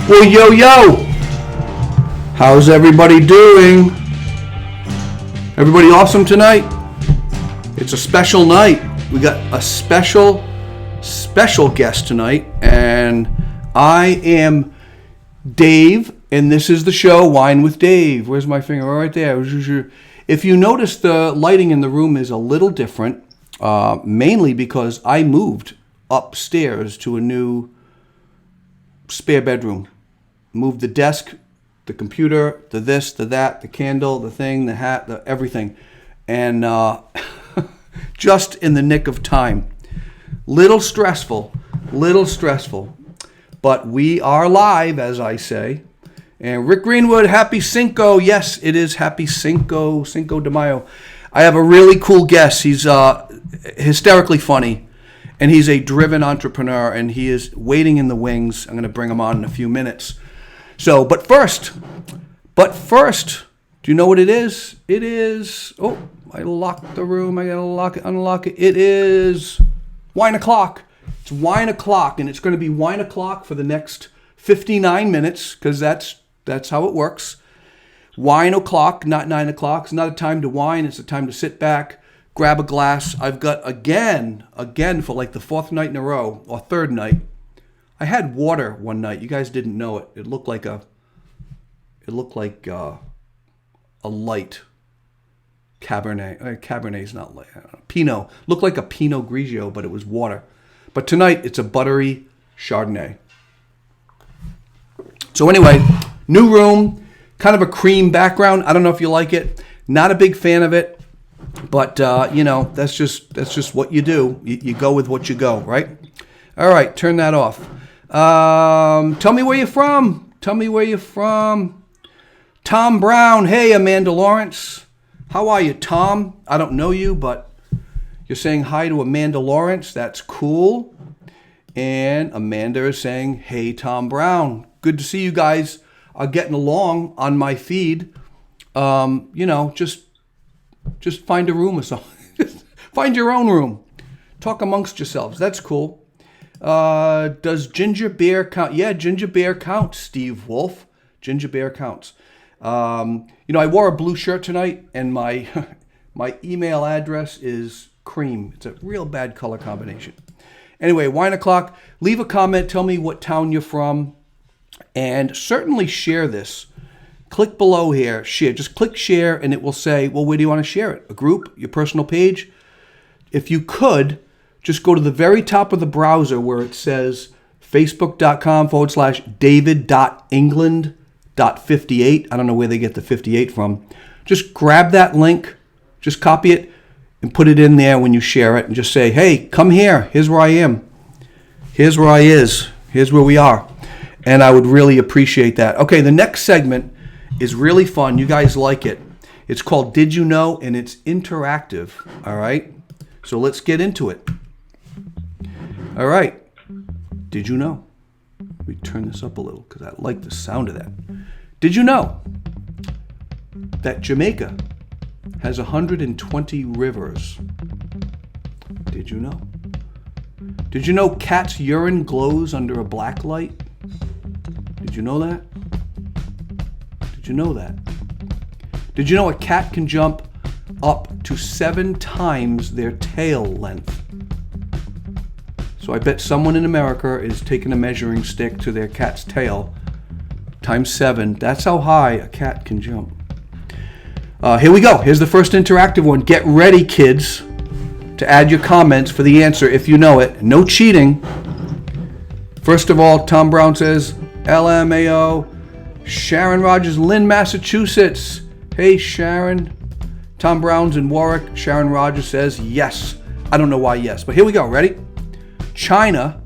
Well, yo, how's everybody doing? Everybody awesome tonight? It's a special night. We got a special guest tonight, and I am Dave, and this is the show, Wine with Dave. Where's my finger? Oh, right there. If you notice, the lighting in the room is a little different, mainly because I moved upstairs to a new spare bedroom. Moved the desk, the computer, the this, the that, the candle, the thing, the hat, the everything. And just in the nick of time. Little stressful. But we are live, as I say. And Rick Greenwood, happy Cinco. Yes, it is happy Cinco de Mayo. I have a really cool guest. He's hysterically funny. And he's a driven entrepreneur, and he is waiting in the wings. I'm going to bring him on in a few minutes. So, but first, do you know what it is? It is, I locked the room. I got to unlock it. It is wine o'clock. It's wine o'clock, and it's going to be wine o'clock for the next 59 minutes, because that's how it works. Wine o'clock, not 9 o'clock. It's not a time to wine. It's a time to sit back, grab a glass. I've got, again, for like the fourth night in a row, or third night, I had water one night. You guys didn't know it. It looked like a light Cabernet. Cabernet's not light. Pinot. Looked like a Pinot Grigio, but it was water. But tonight, it's a buttery Chardonnay. So anyway, new room, kind of a cream background. I don't know if you like it. Not a big fan of it. But, that's just what you do. You go with what you go, right? All right, turn that off. Tell me where you're from. Tom Brown. Hey, Amanda Lawrence. How are you, Tom? I don't know you, but you're saying hi to Amanda Lawrence. That's cool. And Amanda is saying, hey, Tom Brown. Good to see you guys are getting along on my feed. Just find a room or something. Find your own room. Talk amongst yourselves. That's cool. Does ginger beer count? Yeah, ginger beer counts, Steve Wolf. Ginger beer counts. I wore a blue shirt tonight, and my email address is cream. It's a real bad color combination. Anyway, wine o'clock. Leave a comment. Tell me what town you're from. And certainly share this. Click below here. Share. Just click share, and it will say, well, where do you want to share it? A group? Your personal page? If you could, just go to the very top of the browser where it says facebook.com/david.england.58. I don't know where they get the 58 from. Just grab that link, just copy it, and put it in there when you share it, and just say, hey, come here. Here's where I am. Here's where I is. Here's where we are. And I would really appreciate that. Okay, the next segment is really fun. You guys like it. It's called Did You Know? And it's interactive. All right? So let's get into it. All right. Did you know? Let me turn this up a little because I like the sound of that. Did you know that Jamaica has 120 rivers? Did you know? Did you know cat's urine glows under a black light? Did you know that? Did you know that? Did you know a cat can jump up to 7 times their tail length? So I bet someone in America is taking a measuring stick to their cat's tail times 7. That's how high a cat can jump. Here we go. Here's the first interactive one. Get ready, kids, to add your comments for the answer if you know it. No cheating. First of all, Tom Brown says, LMAO. Sharon Rogers, Lynn, Massachusetts. Hey, Sharon. Tom Brown's in Warwick. Sharon Rogers says yes. I don't know why yes, but here we go. Ready? China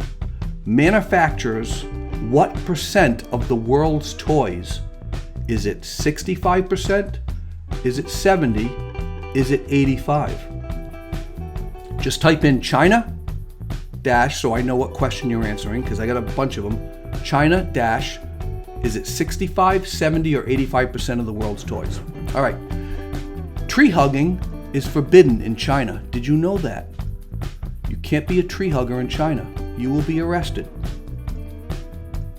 manufactures what percent of the world's toys? Is it 65%? Is it 70? Is it 85? Just type in China dash so I know what question you're answering because I got a bunch of them. China dash, is it 65, 70, or 85% of the world's toys? All right. Tree hugging is forbidden in China. Did you know that? You can't be a tree hugger in China. You will be arrested.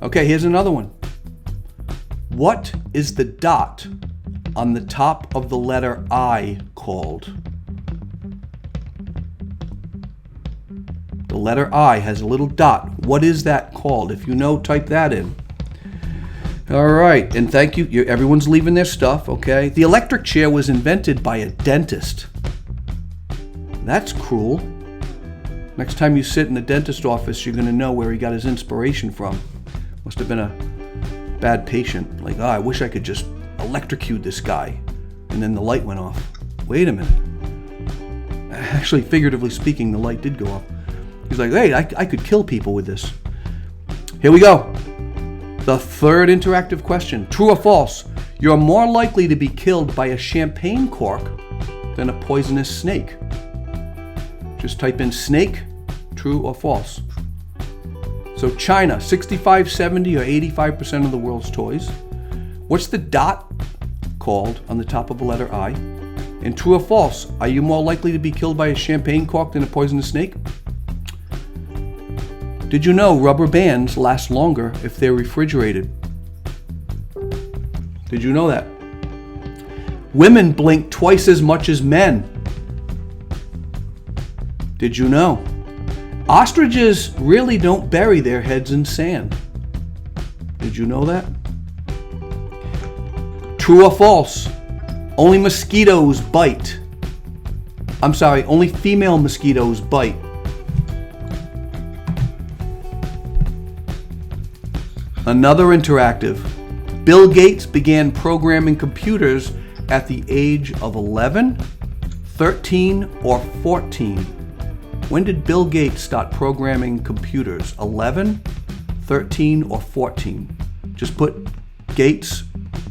Okay, here's another one. What is the dot on the top of the letter I called? The letter I has a little dot. What is that called? If you know, type that in. All right, and thank you. Everyone's leaving their stuff, okay? The electric chair was invented by a dentist. That's cruel. Next time you sit in the dentist's office, you're going to know where he got his inspiration from. Must have been a bad patient. Like, I wish I could just electrocute this guy. And then the light went off. Wait a minute. Actually, figuratively speaking, the light did go off. He's like, hey, I could kill people with this. Here we go. The third interactive question. True or false? You're more likely to be killed by a champagne cork than a poisonous snake. Just type in snake, true or false. So China, 65, 70, or 85% of the world's toys. What's the dot called on the top of a letter I? And true or false? Are you more likely to be killed by a champagne cork than a poisonous snake? Did you know rubber bands last longer if they're refrigerated? Did you know that? Women blink twice as much as men. Did you know? Ostriches really don't bury their heads in sand. Did you know that? True or false? Only mosquitoes bite. I'm sorry, only female mosquitoes bite. Another interactive. Bill Gates began programming computers at the age of 11, 13, or 14. When did Bill Gates start programming computers? 11, 13, or 14? Just put Gates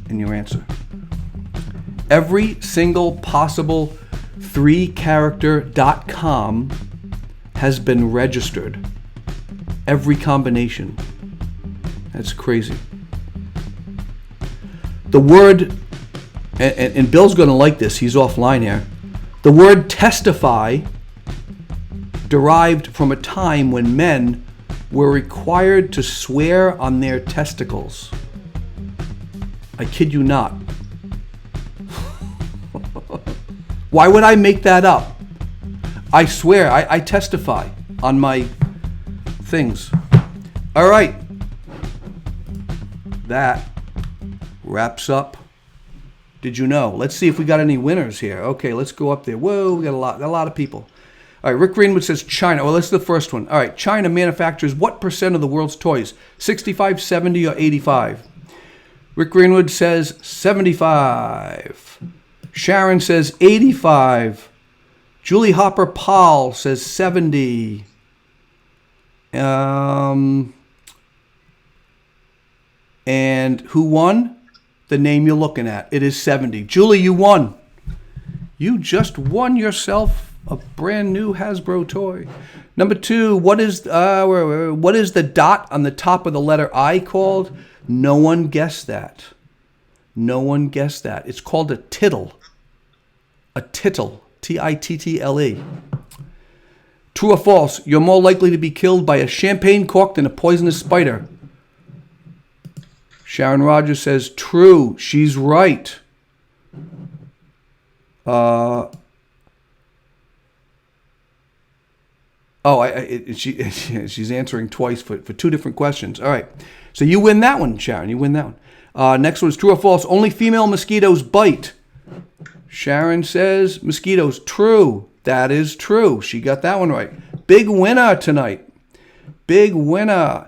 in your answer. Every single possible 3-character .com has been registered. Every combination. That's crazy. The word, and Bill's going to like this, he's offline here. The word testify derived from a time when men were required to swear on their testicles. I kid you not. Why would I make that up? I swear, I testify on my things. All right. That wraps up. Did you know? Let's see if we got any winners here. Okay, let's go up there. Whoa, we got a lot of people. All right, Rick Greenwood says China. Well, that's the first one. All right, China manufactures what percent of the world's toys? 65, 70, or 85? Rick Greenwood says 75. Sharon says 85. Julie Hopper Paul says 70. And who won? The name you're looking at. It is 70. Julie, you won. You just won yourself a brand new Hasbro toy. Number 2, what is the dot on the top of the letter I called? No one guessed that. No one guessed that. It's called a tittle. A tittle. Tittle. True or false? You're more likely to be killed by a champagne cork than a poisonous spider. Sharon Rogers says true. She's right. She's answering twice for 2 different questions. All right. So you win that one, Sharon. You win that one. Next one is true or false. Only female mosquitoes bite. Sharon says mosquitoes. True. That is true. She got that one right. Big winner tonight. Big winner.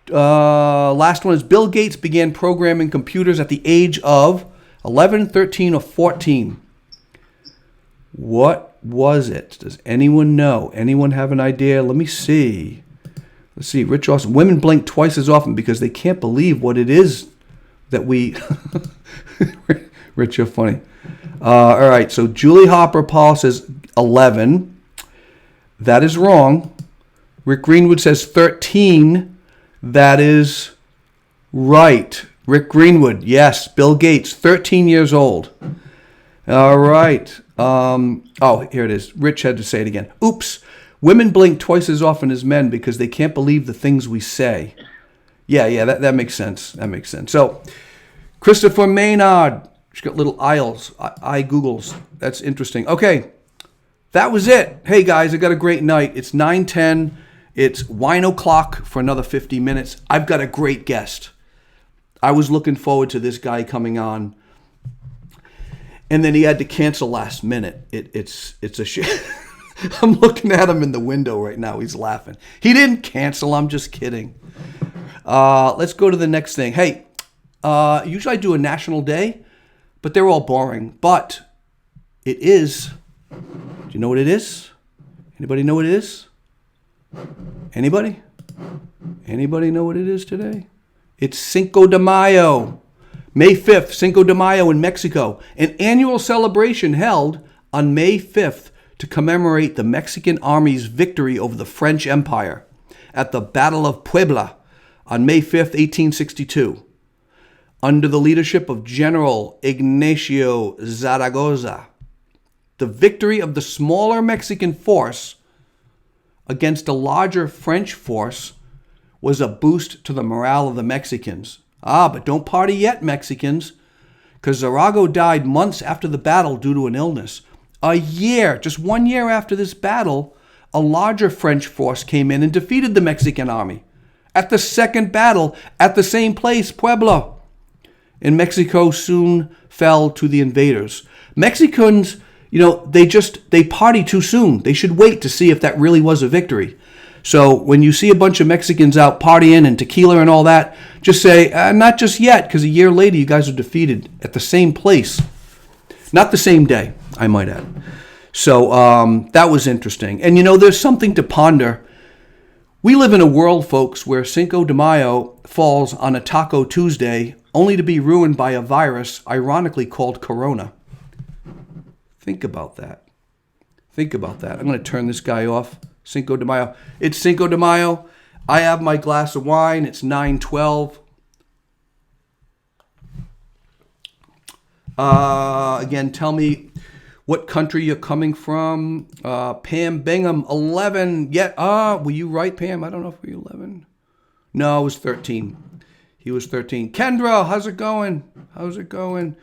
Last one is Bill Gates began programming computers at the age of 11, 13, or 14. What was it? Does anyone know? Anyone have an idea? Let me see. Let's see. Rich Austin. Women blink twice as often because they can't believe what it is that we... Rich, you're funny. All right. So Julie Hopper Paul says 11. That is wrong. Rick Greenwood says 13. That is right. Rick Greenwood, yes. Bill Gates, 13 years old. All right. Here it is. Rich had to say it again. Oops. Women blink twice as often as men because they can't believe the things we say. Yeah, that makes sense. That makes sense. So, Christopher Maynard. She's got little aisles, eye googles. That's interesting. Okay, that was it. Hey guys, I got a great night. It's 9:10. It's wine o'clock for another 50 minutes. I've got a great guest. I was looking forward to this guy coming on, and then he had to cancel last minute. It's a shame. I'm looking at him in the window right now. He's laughing. He didn't cancel. I'm just kidding. Let's go to the next thing. Hey, usually I do a national day, but they're all boring. But it is. Do you know what it is? Anybody know what it is? Anybody? Anybody know what it is today? It's Cinco de Mayo. May 5th, Cinco de Mayo in Mexico. An annual celebration held on May 5th to commemorate the Mexican Army's victory over the French Empire at the Battle of Puebla on May 5th, 1862. Under the leadership of General Ignacio Zaragoza, the victory of the smaller Mexican force against a larger French force was a boost to the morale of the Mexicans. But don't party yet, Mexicans, because Zaragoza died months after the battle due to an illness. Just 1 year after this battle, a larger French force came in and defeated the Mexican army at the second battle at the same place, Puebla. And Mexico soon fell to the invaders. Mexicans, they party too soon. They should wait to see if that really was a victory. So when you see a bunch of Mexicans out partying and tequila and all that, just say, not just yet, because a year later you guys are defeated at the same place. Not the same day, I might add. So that was interesting. And there's something to ponder. We live in a world, folks, where Cinco de Mayo falls on a Taco Tuesday, only to be ruined by a virus ironically called Corona. Think about that. Think about that. I'm going to turn this guy off. Cinco de Mayo. It's Cinco de Mayo. I have my glass of wine. It's 9:12. Again, tell me what country you're coming from. Pam Bingham, 11. Were you right, Pam? I don't know if we were 11. No, it was 13. He was 13. Kendra, how's it going? How's it going?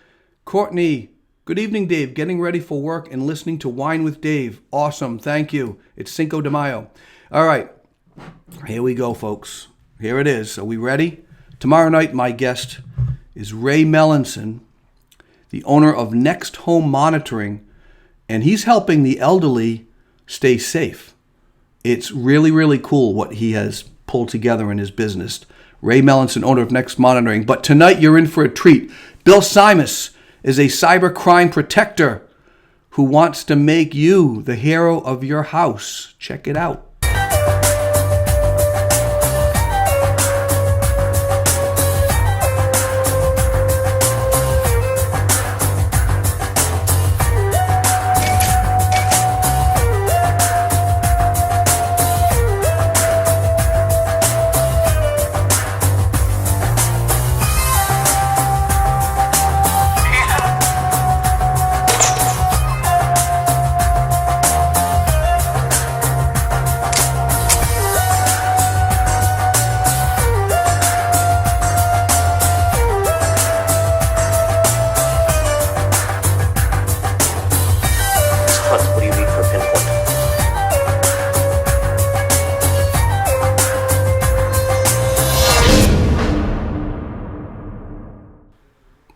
Courtney, good evening, Dave. Getting ready for work and listening to Wine with Dave. Awesome. Thank you. It's Cinco de Mayo. All right. Here we go, folks. Here it is. Are we ready? Tomorrow night, my guest is Ray Melanson, the owner of Next Home Monitoring, and he's helping the elderly stay safe. It's really, really cool what he has pulled together in his business. Ray Melanson, owner of Next Monitoring. But tonight, you're in for a treat. Bill Simas is a cybercrime protector who wants to make you the hero of your house. Check it out.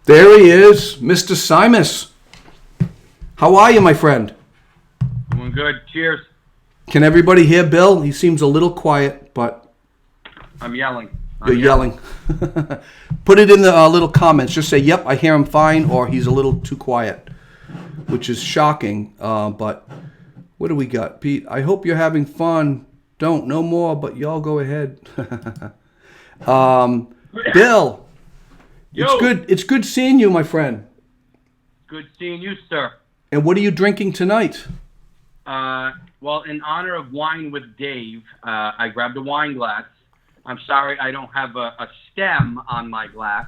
There he is, Mr. Simas. How are you, my friend? Doing good. Cheers. Can everybody hear Bill? He seems a little quiet, but... I'm yelling. You're yelling. Put it in the little comments. Just say, yep, I hear him fine, or he's a little too quiet, which is shocking. But what do we got? Pete, I hope you're having fun. Don't, no more, but y'all go ahead. Bill... Yo. It's good seeing you, my friend. Good seeing you, sir. And what are you drinking tonight? Well, in honor of Wine with Dave, I grabbed a wine glass. I'm sorry I don't have a stem on my glass,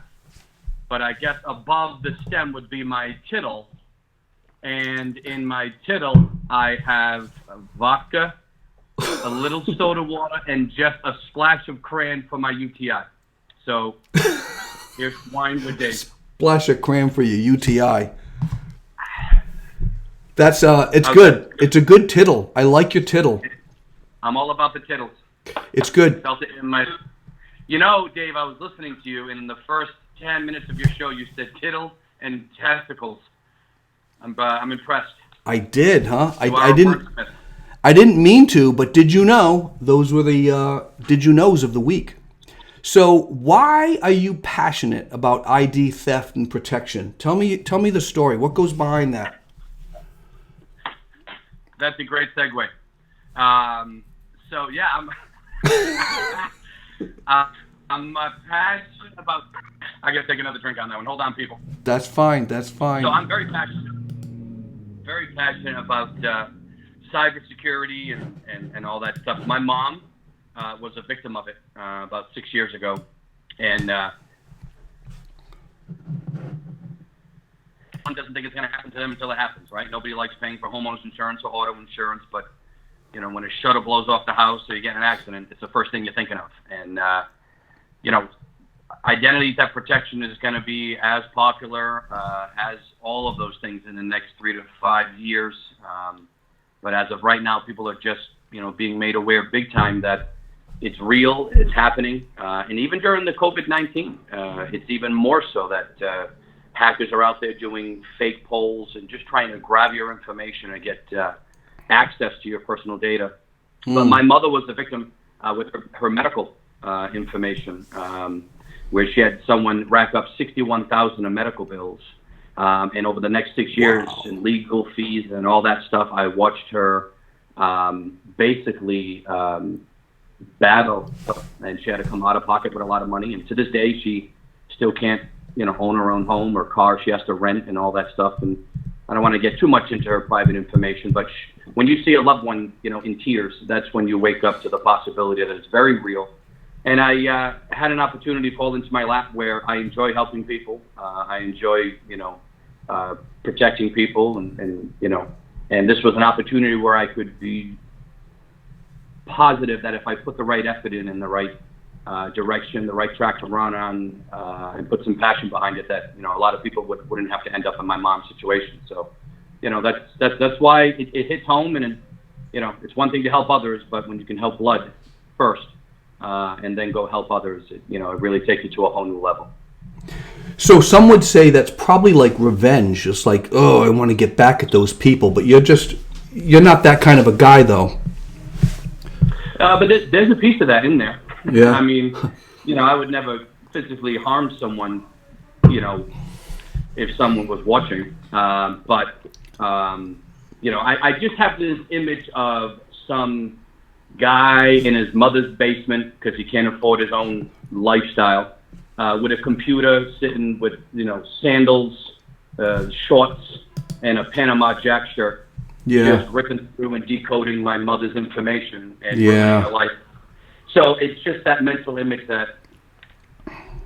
but I guess above the stem would be my tittle. And in my tittle, I have vodka, a little soda water, and just a splash of crayon for my UTI. So... here's Wine with Dave. splash of cram for your UTI. It's Okay. good. It's a good tittle. I like your tittle. I'm all about the tittles. It's good. Felt it in my. You know, Dave, I was listening to you, and in the first 10 minutes of your show, you said tittle and testicles. I'm impressed. I did, huh? You are I a didn't. wordsmith. I didn't mean to, but did you know those were the did you knows of the week? So why are you passionate about ID theft and protection? Tell me the story. What goes behind that? That's a great segue. So yeah, I'm passionate about. I gotta take another drink on that one. Hold on, people. That's fine. That's fine. So I'm very passionate about cybersecurity and all that stuff. My mom was a victim of it about 6 years ago, and one doesn't think it's going to happen to them until it happens, right? Nobody likes paying for homeowners insurance or auto insurance, but you know, when a shutter blows off the house or you get in an accident, it's the first thing you're thinking of. And you know, identity theft protection is going to be as popular as all of those things in the next 3 to 5 years. But as of right now, people are just, you know, being made aware big time that it's real, it's happening. And even during the COVID-19, it's even more so that hackers are out there doing fake polls and just trying to grab your information and get access to your personal data. But my mother was the victim with her medical information, where she had someone rack up $61,000 in medical bills. And over the next 6 years in legal fees and all that stuff, I watched her basically battle, and she had to come out of pocket with a lot of money. And to this day, she still can't, you know, own her own home or car. She has to rent and all that stuff. And I don't want to get too much into her private information, but when you see a loved one, you know, in tears, that's when you wake up to the possibility that it's very real. And I had an opportunity fall into my lap where I enjoy helping people. I enjoy, you know, protecting people, and you know, and this was an opportunity where I could be positive that if I put the right effort in the right direction, the right track to run on, and put some passion behind it, that, you know, a lot of people wouldn't have to end up in my mom's situation. So, you know, that's why it hits home, and you know, it's one thing to help others, but when you can help blood first, and then go help others, it really takes you to a whole new level. So some would say that's probably like revenge, just like, oh, I want to get back at those people, but you're not that kind of a guy, though. But there's a piece of that in there. Yeah. I mean, you know, I would never physically harm someone, you know, if someone was watching. But you know, I just have this image of some guy in his mother's basement because he can't afford his own lifestyle, with a computer, sitting with, you know, sandals, shorts, and a Panama Jack shirt, just ripping through and decoding my mother's information and ruining her life. So it's just that mental image that,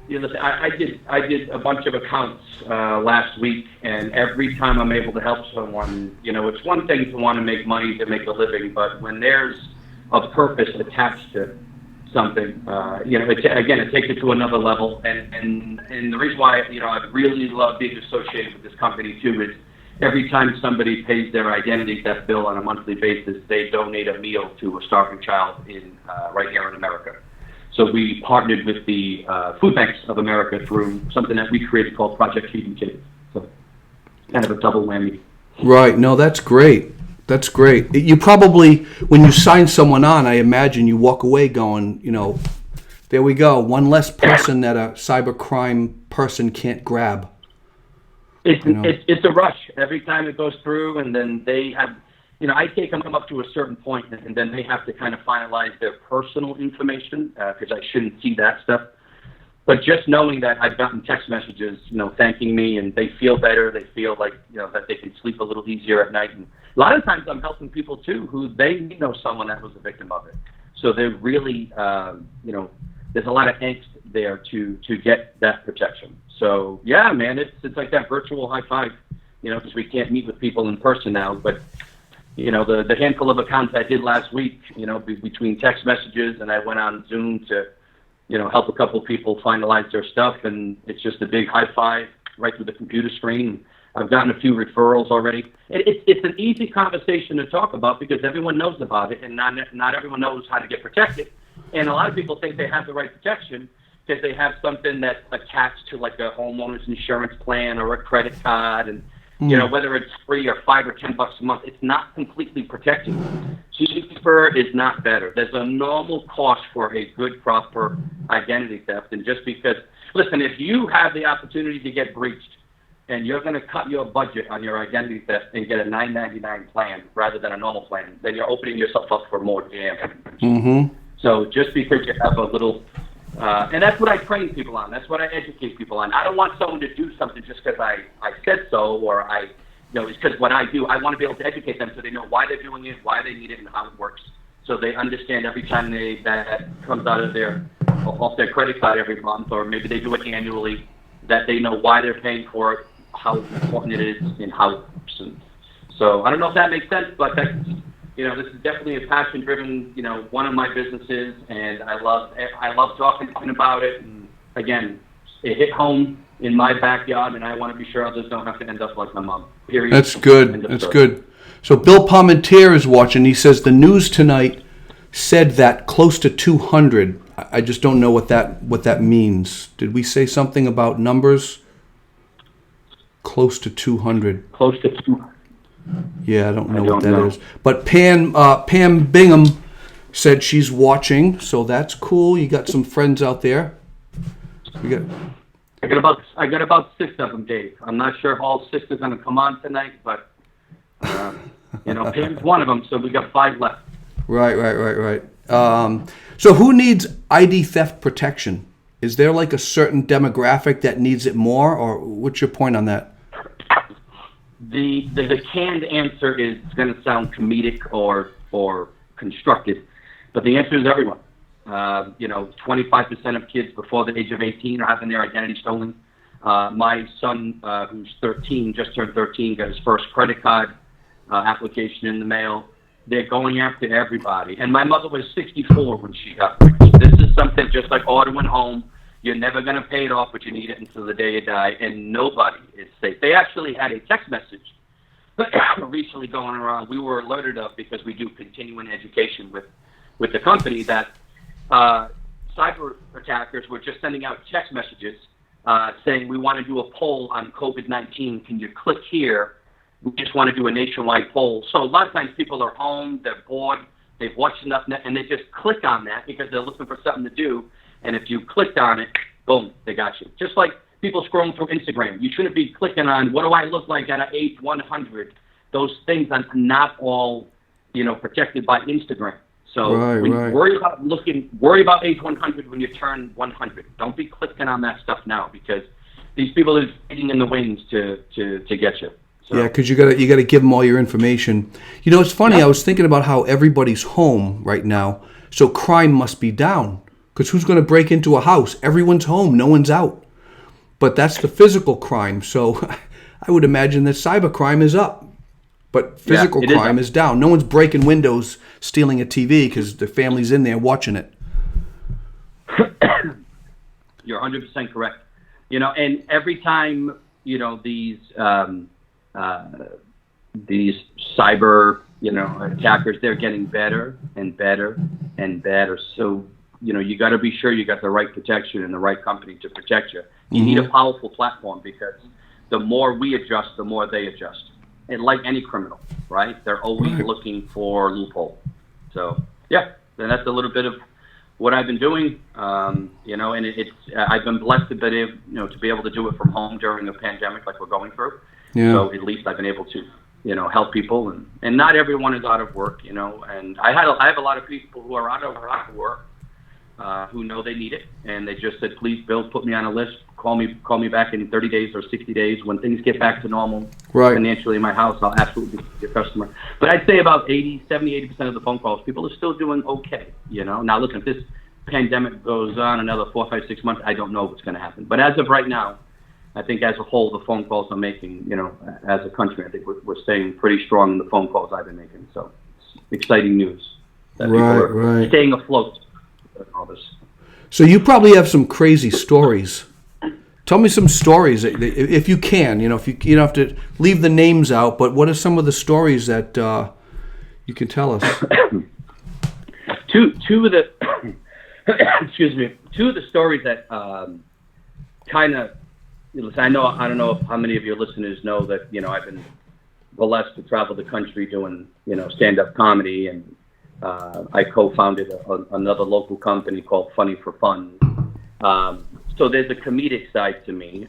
you know, I did a bunch of accounts last week, and every time I'm able to help someone, you know, it's one thing to want to make money to make a living, but when there's a purpose attached to something, you know, it takes it to another level. And the reason why, you know, I really love being associated with this company too is every time somebody pays their identity theft bill on a monthly basis, they donate a meal to a starving child in right here in America. So we partnered with the Food Banks of America through something that we created called Project Feeding Kids. So kind of a double whammy. Right. No, that's great. That's great. You probably, when you sign someone on, I imagine you walk away going, you know, there we go, one less person that a cybercrime person can't grab. It's a rush every time it goes through, and then they have, you know, I take them up to a certain point, and then they have to kind of finalize their personal information, because I shouldn't see that stuff. But just knowing that I've gotten text messages, you know, thanking me, and they feel better, they feel like, you know, that they can sleep a little easier at night. And a lot of times I'm helping people too who they know someone that was a victim of it. So they're really, you know, there's a lot of angst there to get that protection. So yeah, man, it's like that virtual high five, you know, because we can't meet with people in person now. But you know, the handful of accounts I did last week, you know, between text messages, and I went on Zoom to help a couple people finalize their stuff, and it's just a big high five right through the computer screen. I've gotten a few referrals already. It's an easy conversation to talk about because everyone knows about it, and not everyone knows how to get protected. And a lot of people think they have the right protection because they have something that's attached to like a homeowner's insurance plan or a credit card, and whether it's free or $5 or $10 a month, it's not completely protected. Cheaper is not better. There's a normal cost for a good, proper identity theft, and just because, listen, if you have the opportunity to get breached, and you're going to cut your budget on your identity theft and get a $9.99 plan rather than a normal plan, then you're opening yourself up for more jam. Mm-hmm. So just because you have a little, and that's what I train people on. That's what I educate people on. I don't want someone to do something just because I said so, or it's because what I do. I want to be able to educate them so they know why they're doing it, why they need it, and how it works. So they understand every time that comes out of off their credit card every month, or maybe they do it annually, that they know why they're paying for it, how important it is, and how it works. And so I don't know if that makes sense, but that's, this is definitely a passion-driven, one of my businesses, and I love talking about it. And again, it hit home in my backyard, and I want to be sure others don't have to end up like my mom. Period. That's good. That's good. So Bill Parmentier is watching. He says the news tonight said that close to 200. I just don't know what that means. Did we say something about numbers? Close to 200. Close to 200. Yeah, I don't know what that is. But Pam Bingham said she's watching, so that's cool. You got some friends out there. I got about 6 of them, Dave. I'm not sure if all 6 are going to come on tonight, but Pam's one of them, so we got 5 left. Right. So who needs ID theft protection? Is there like a certain demographic that needs it more, or what's your point on that? The canned answer is going to sound comedic or constructed, but the answer is everyone. 25% of kids before the age of 18 are having their identity stolen. My son, who's 13, just turned 13, got his first credit card application in the mail. They're going after everybody. And my mother was 64 when she got breached. This is something just like ordering home. You're never going to pay it off, but you need it until the day you die, and nobody is safe. They actually had a text message recently going around. We were alerted of, because we do continuing education with the company, that cyber attackers were just sending out text messages saying, we want to do a poll on COVID-19. Can you click here? We just want to do a nationwide poll. So a lot of times people are home, they're bored, they've watched enough, and they just click on that because they're looking for something to do. And if you clicked on it, boom, they got you. Just like people scrolling through Instagram. You shouldn't be clicking on, what do I look like at age 100? Those things are not all, protected by Instagram. So worry about age 100 when you turn 100. Don't be clicking on that stuff now, because these people are waiting in the wings to get you. So. Yeah, because you gotta give them all your information. It's funny. I was thinking about how everybody's home right now, so crime must be down. Because who's going to break into a house? Everyone's home. No one's out. But that's the physical crime. So I would imagine that cyber crime is up. But physical crime is down. No one's breaking windows, stealing a TV because the family's in there watching it. You're 100% correct. And every time, these cyber, attackers, they're getting better and better and better. So, you got to be sure you got the right protection and the right company to protect you. You need a powerful platform, because the more we adjust, the more they adjust. And like any criminal, right? They're always looking for loophole. So, and that's a little bit of what I've been doing. And I've been blessed to be able to do it from home during a pandemic like we're going through. Yeah. So at least I've been able to, help people, and not everyone is out of work, and I have a lot of people who are out of work, who know they need it, and they just said, please, Bill, put me on a list, call me back in 30 days or 60 days when things get back to normal financially in my house. I'll absolutely be your customer. But I'd say about 80% of the phone calls, people are still doing okay. Now listen, if this pandemic goes on another 4, 5, 6 months, I don't know what's going to happen. But as of right now, I think as a whole, the phone calls I'm making, as a country, I think we're staying pretty strong in the phone calls I've been making. So it's exciting news that people are staying afloat. All this. So you probably have some crazy stories. Tell me some stories, if you can. If you don't have to leave the names out, but what are some of the stories that you can tell us? Two of the excuse me. Two of the stories that kind of. I don't know how many of your listeners know that I've been blessed to travel the country doing stand-up comedy, and I co-founded another local company called Funny for Fun. So there's a comedic side to me.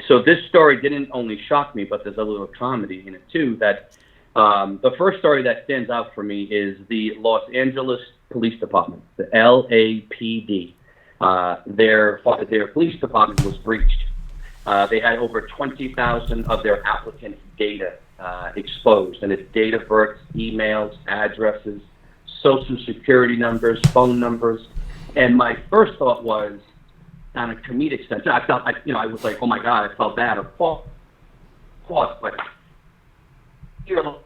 So this story didn't only shock me, but there's a little comedy in it too. That the first story that stands out for me is the Los Angeles Police Department, the LAPD. Their police department was breached. They had over 20,000 of their applicant data exposed, and it's date of birth, emails, addresses, social security numbers, phone numbers. And my first thought was, on a comedic sense, I felt, I was like, oh my God, I felt bad. But you're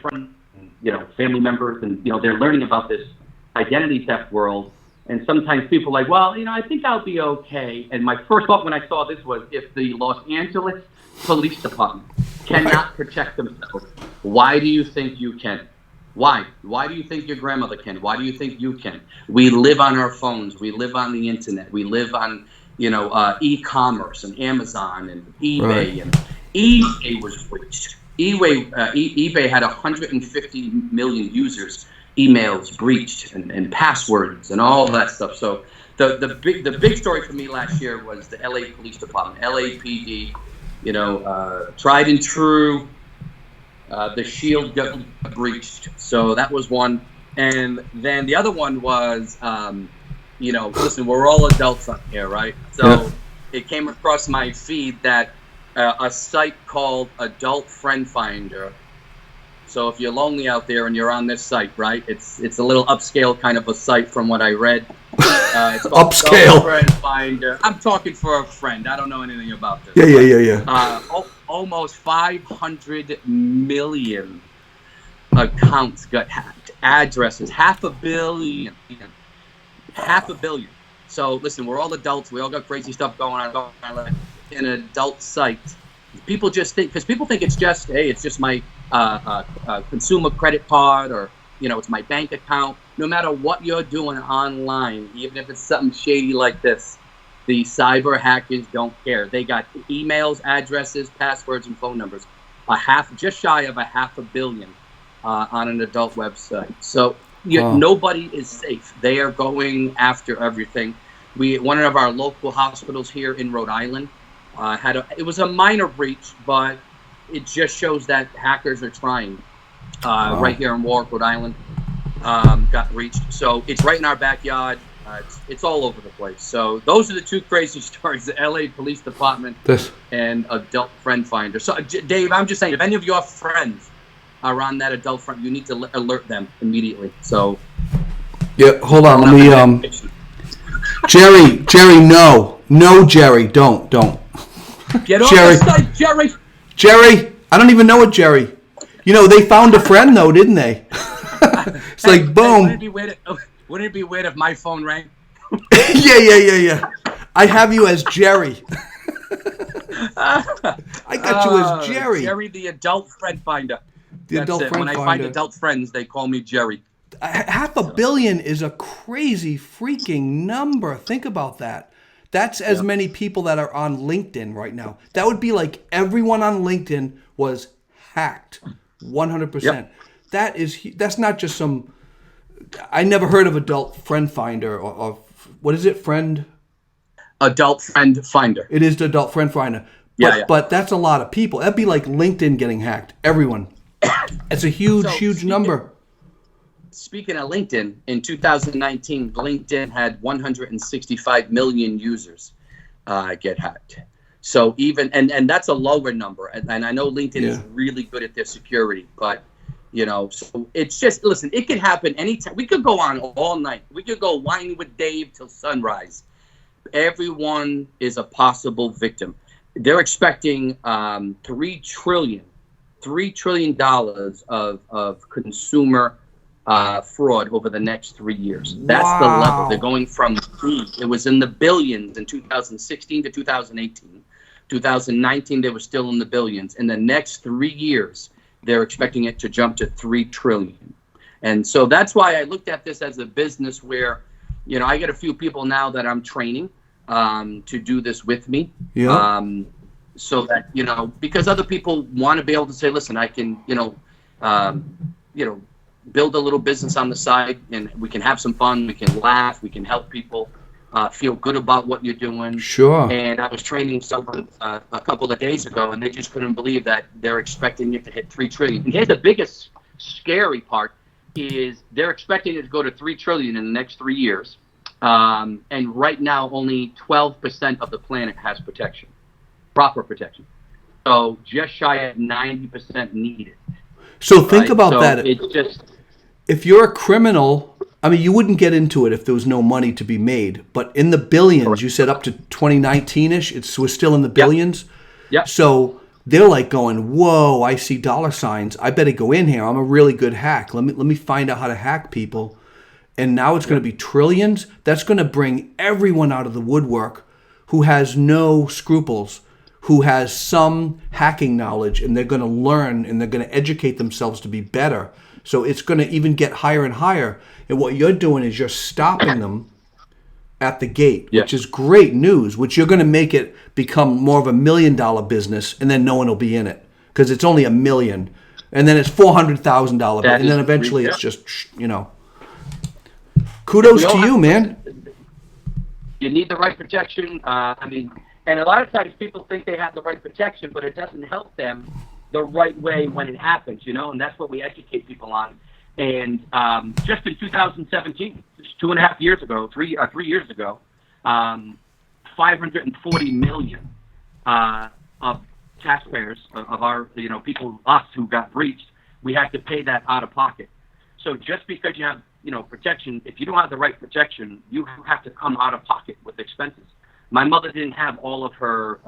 from, family members, and they're learning about this identity theft world. And sometimes people are like, well, I think I'll be okay. And my first thought when I saw this was, if the Los Angeles Police Department cannot protect themselves, why do you think you can? Why? Why do you think your grandmother can? Why do you think you can? We live on our phones. We live on the internet. We live on, e-commerce and Amazon and eBay. Right. And eBay was breached. eBay had 150 million users, emails breached, and passwords and all that stuff. So the big story for me last year was the LA Police Department, LAPD. Tried and true. The shield got breached. So that was one. And then the other one was, listen, we're all adults on here, right? So It came across my feed that a site called Adult Friend Finder. So if you're lonely out there and you're on this site, right? It's a little upscale kind of a site from what I read. It's called upscale Adult Friend Finder. I'm talking for a friend. I don't know anything about this. Yeah. Almost 500 million accounts got hacked. Addresses, 500 million. 500 million. So listen, we're all adults. We all got crazy stuff going on in an adult site. People just think, because people think it's just, hey, it's just my consumer credit card, or it's my bank account. No matter what you're doing online, even if it's something shady like this, the cyber hackers don't care. They got emails, addresses, passwords, and phone numbers. Just shy of 500 million on an adult website. So nobody is safe. They are going after everything. One of our local hospitals here in Rhode Island it was a minor breach, but it just shows that hackers are trying. Right here in Warwick, Rhode Island, got breached. So it's right in our backyard. It's all over the place. So those are the two crazy stories: the LA Police Department and Adult Friend Finder. So Dave, I'm just saying, if any of your friends are on that Adult Friend, you need to alert them immediately. So yeah, hold on. Let me Jerry, no, Jerry, don't. Get off the site, Jerry. Jerry, I don't even know it, Jerry. They found a friend though, didn't they? It's like boom. Wouldn't it be weird if my phone rang? Yeah. I have you as Jerry. I got you as Jerry. Jerry, the Adult Friend Finder. When I find adult friends, they call me Jerry. 500 million is a crazy freaking number. Think about that. That's as many people that are on LinkedIn right now. That would be like everyone on LinkedIn was hacked. 100%. Yep. That's not just some. I never heard of Adult Friend Finder or what is it? Adult Friend Finder. It is the Adult Friend Finder. But that's a lot of people. That'd be like LinkedIn getting hacked. Everyone. It's a huge number. Speaking of LinkedIn, in 2019, LinkedIn had 165 million users get hacked. So even and that's a lower number. And I know LinkedIn is really good at their security, but so it's just, listen, it could happen anytime. We could go on all night. We could go wine with Dave till sunrise. Everyone is a possible victim. They're expecting $3 trillion of consumer fraud over the next 3 years. That's the level. They're going from, it was in the billions in 2016 to 2018. 2019, they were still in the billions. In the next 3 years, they're expecting it to jump to 3 trillion. And so that's why I looked at this as a business where, you know, I get a few people now that I'm training to do this with me. Yeah. So that, you know, because other people want to be able to say, listen, I can, you know, build a little business on the side, and we can have some fun, we can laugh, we can help people feel good about what you're doing. Sure. And I was training someone a couple of days ago, and they just couldn't believe that they're expecting it to hit 3 trillion. And here's the biggest scary part is they're expecting it to go to 3 trillion in the next 3 years. And right now, only 12% of the planet has protection, proper protection. So just shy of 90% need it. So think Right? about So that. It's just, If you're a criminal, I mean, you wouldn't get into it if there was no money to be made. But in the billions, you said up to 2019-ish, we're still in the billions. yeah. So they're like going, whoa, I see dollar signs. I better go in here. I'm a really good hack. Let me find out how to hack people. And now it's going to be trillions. That's going to bring everyone out of the woodwork who has no scruples, who has some hacking knowledge, and they're going to learn and they're going to educate themselves to be better. So it's going to even get higher and higher. And what you're doing is you're stopping them at the gate, which is great news, which you're going to make it become more of $1 million business, and then no one will be in it because it's only $1 million. And then it's $400,000. And then eventually it's just, you know. Kudos to you, man. You need the right protection. I mean, and a lot of times people think they have the right protection, but it doesn't help them the right way when it happens, you know, and that's what we educate people on. And just in 2017, 2.5 years ago, 3 years ago, 540 million of taxpayers, of our, you know, people, us who got breached, we had to pay that out of pocket. So just because you have, you know, protection, if you don't have the right protection, you have to come out of pocket with expenses. My mother didn't have all of her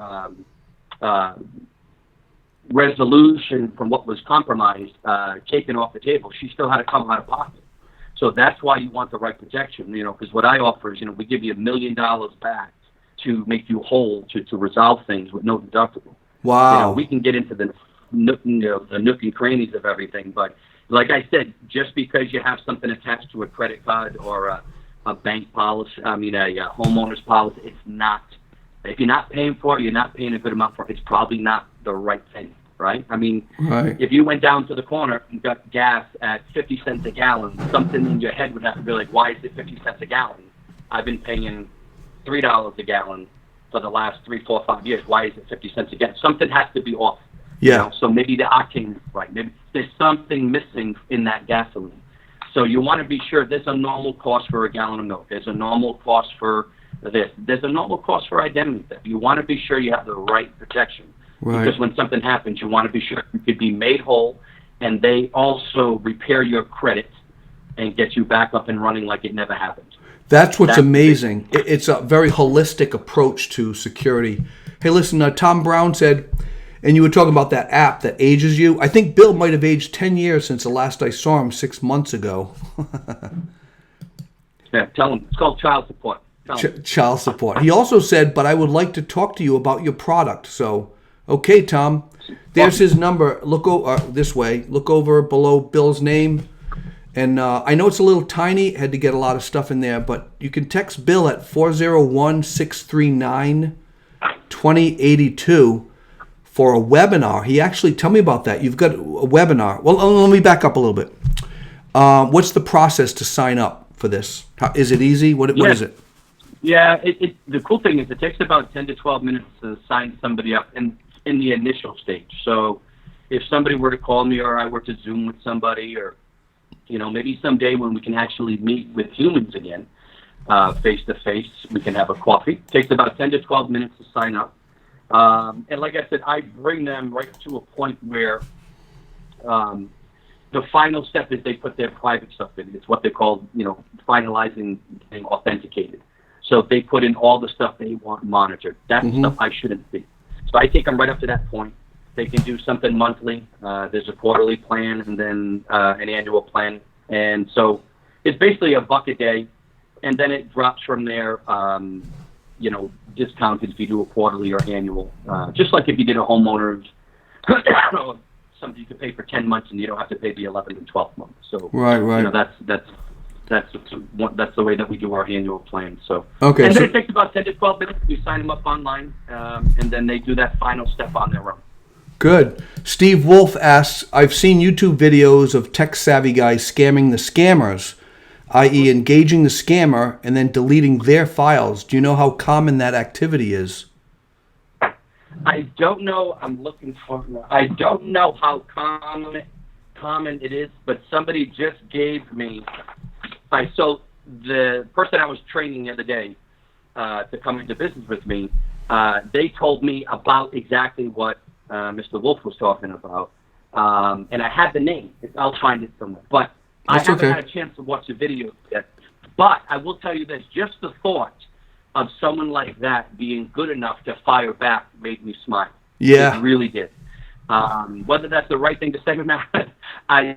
resolution from what was compromised taken off the table. She still had to come out of pocket. So that's why you want the right protection, you know, because what I offer is, you know, we give you $1 million back to make you whole, to resolve things with no deductible. Wow. You know, we can get into the nook and crannies of everything, but like I said, just because you have something attached to a credit card or a bank policy, I mean, a homeowner's policy, it's not, if you're not paying for it, you're not paying a good amount for it, it's probably not the right thing, right? I mean, if you went down to the corner and got gas at 50 cents a gallon, something in your head would have to be like, why is it 50 cents a gallon? I've been paying $3 a gallon for the last 3, 4, 5 years. Why is it 50 cents a gallon? Something has to be off. Yeah. You know? So maybe the octane is right. Maybe there's something missing in that gasoline. So you want to be sure there's a normal cost for a gallon of milk. There's a normal cost for this. There's a normal cost for identity theft. You want to be sure you have the right protection. Right. Because when something happens, you want to be sure you could be made whole, and they also repair your credit and get you back up and running like it never happened. That's what's amazing. It's a very holistic approach to security. Hey, listen, Tom Brown said, and you were talking about that app that ages you. I think Bill might have aged 10 years since the last I saw him 6 months ago. Yeah, tell him. It's called child support. Child support. He also said, but I would like to talk to you about your product. So, okay, Tom, there's his number. Look this way. Look over below Bill's name. And I know it's a little tiny. Had to get a lot of stuff in there. But you can text Bill at 401-639-2082 for a webinar. He actually, tell me about that. You've got a webinar. Well, let me back up a little bit. What's the process to sign up for this? Is it easy? What is it? Yeah, the cool thing is it takes about 10 to 12 minutes to sign somebody up in the initial stage. So if somebody were to call me or I were to Zoom with somebody, or, you know, maybe someday when we can actually meet with humans again, face to face, we can have a coffee. It takes about 10 to 12 minutes to sign up. And like I said, I bring them right to a point where the final step is they put their private stuff in. It's what they call, you know, finalizing, getting authenticated. So they put in all the stuff they want monitored. That's stuff I shouldn't see. So I take them right up to that point. They can do something monthly. There's a quarterly plan and then an annual plan And so it's basically $1 a day, and then it drops from there. Discounted if you do a quarterly or annual, just like if you did a homeowner's. Something you could pay for 10 months and you don't have to pay the 11th and 12th month. So right. That's the way that we do our annual plan. So okay, and then it takes about 10 to 12 minutes. We sign them up online, and then they do that final step on their own. Good. Steve Wolf asks, I've seen YouTube videos of tech-savvy guys scamming the scammers, i.e. engaging the scammer and then deleting their files. Do you know how common that activity is? I don't know. I don't know how common it is, but somebody just gave me. So the person I was training the other day to come into business with me, they told me about exactly what Mr. Wolf was talking about, and I had the name. I'll find it somewhere, but I haven't had a chance to watch the video yet. But I will tell you this: just the thought of someone like that being good enough to fire back made me smile. Yeah. It really did. Whether that's the right thing to say or not, I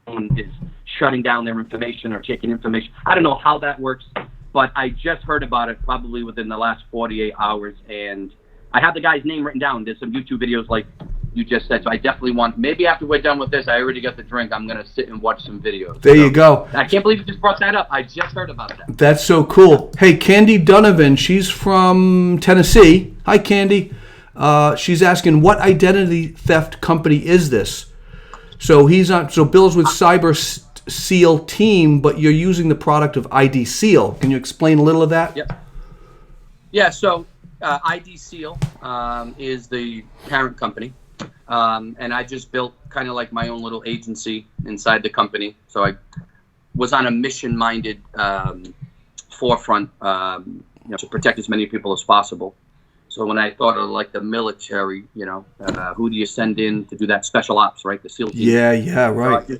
is shutting down their information or taking information. I don't know how that works, but I just heard about it probably within the last 48 hours, and I have the guy's name written down. There's some YouTube videos like you just said, so I definitely want, maybe after we're done with this, I already got the drink, I'm going to sit and watch some videos. There you go. I can't believe you just brought that up. I just heard about that. That's so cool. Hey, Candy Donovan, she's from Tennessee. Hi, Candy. She's asking, what identity theft company is this? So Bill's with Cyber Seal Team, but you're using the product of ID Seal. Can you explain a little of that? Yep. Yeah, so ID Seal is the parent company. And I just built kind of like my own little agency inside the company. So I was on a mission-minded forefront, to protect as many people as possible. So when I thought of like the military, who do you send in to do that special ops, right? The SEAL team. Yeah, right. So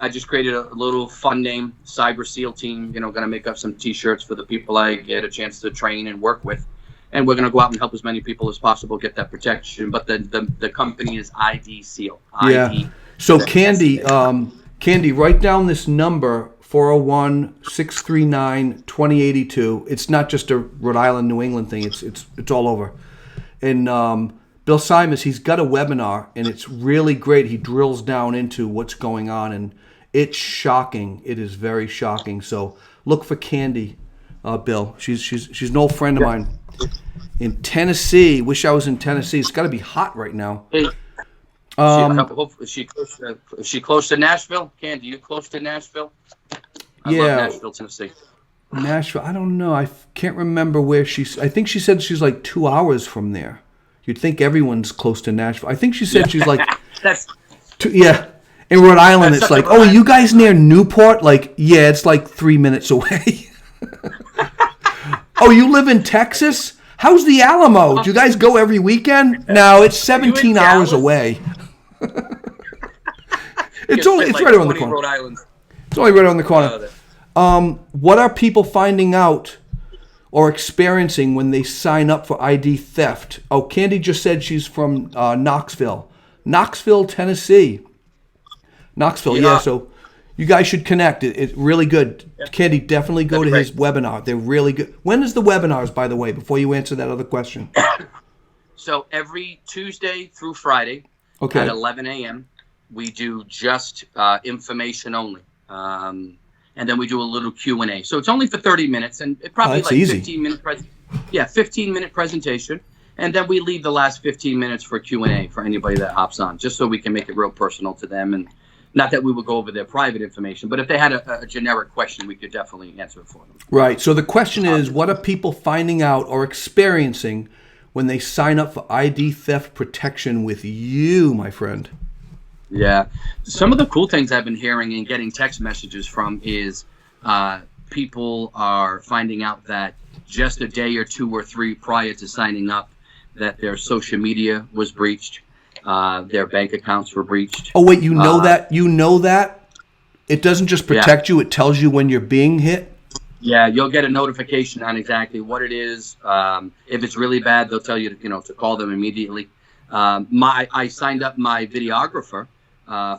I just created a little fun name, Cyber SEAL Team. Going to make up some T-shirts for the people I get a chance to train and work with. And we're going to go out and help as many people as possible get that protection. But the company is ID Seal. Yeah. So Candy, write down this number, 401-639-2082. It's not just a Rhode Island, New England thing. It's all over. And Bill Simas, he's got a webinar, and it's really great. He drills down into what's going on, and it's shocking. It is very shocking. So look for Candy, Bill. She's an old friend of mine. In Tennessee, wish I was in Tennessee. It's got to be hot right now. Is she close to Nashville? Candy, you close to Nashville? I love Nashville, Tennessee. Nashville, I don't know. I can't remember where she's. I think she said she's like 2 hours from there. You'd think everyone's close to Nashville. I think she said she's like. In Rhode Island, it's like, oh, you guys near Newport? Like, yeah, it's like 3 minutes away. Oh, you live in Texas? How's the Alamo? Do you guys go every weekend? No, it's 17 hours away. It's right around the corner. Rhode Island. It's only right around the corner. What are people finding out or experiencing when they sign up for ID theft? Oh, Candy just said she's from Knoxville, Tennessee. Knoxville, yeah. So you guys should connect. It's really good. Yeah. Candy, definitely go to his webinar. They're really good. When is the webinars, by the way, before you answer that other question? So every Tuesday through Friday at 11 a.m., we do just information only. And then we do a little Q&A. So it's only for 30 minutes, and it probably like easy. 15-minute presentation. And then we leave the last 15 minutes for Q&A for anybody that hops on, just so we can make it real personal to them. And not that we would go over their private information, but if they had a generic question, we could definitely answer it for them. Right. So the question is, what are people finding out or experiencing when they sign up for ID theft protection with you, my friend? Yeah. Some of the cool things I've been hearing and getting text messages from is people are finding out that just a day or two or three prior to signing up, that their social media was breached. Their bank accounts were breached. Oh, wait, you know that? You know that? It doesn't just protect you, it tells you when you're being hit? Yeah, you'll get a notification on exactly what it is. If it's really bad, they'll tell you to call them immediately. I signed up my videographer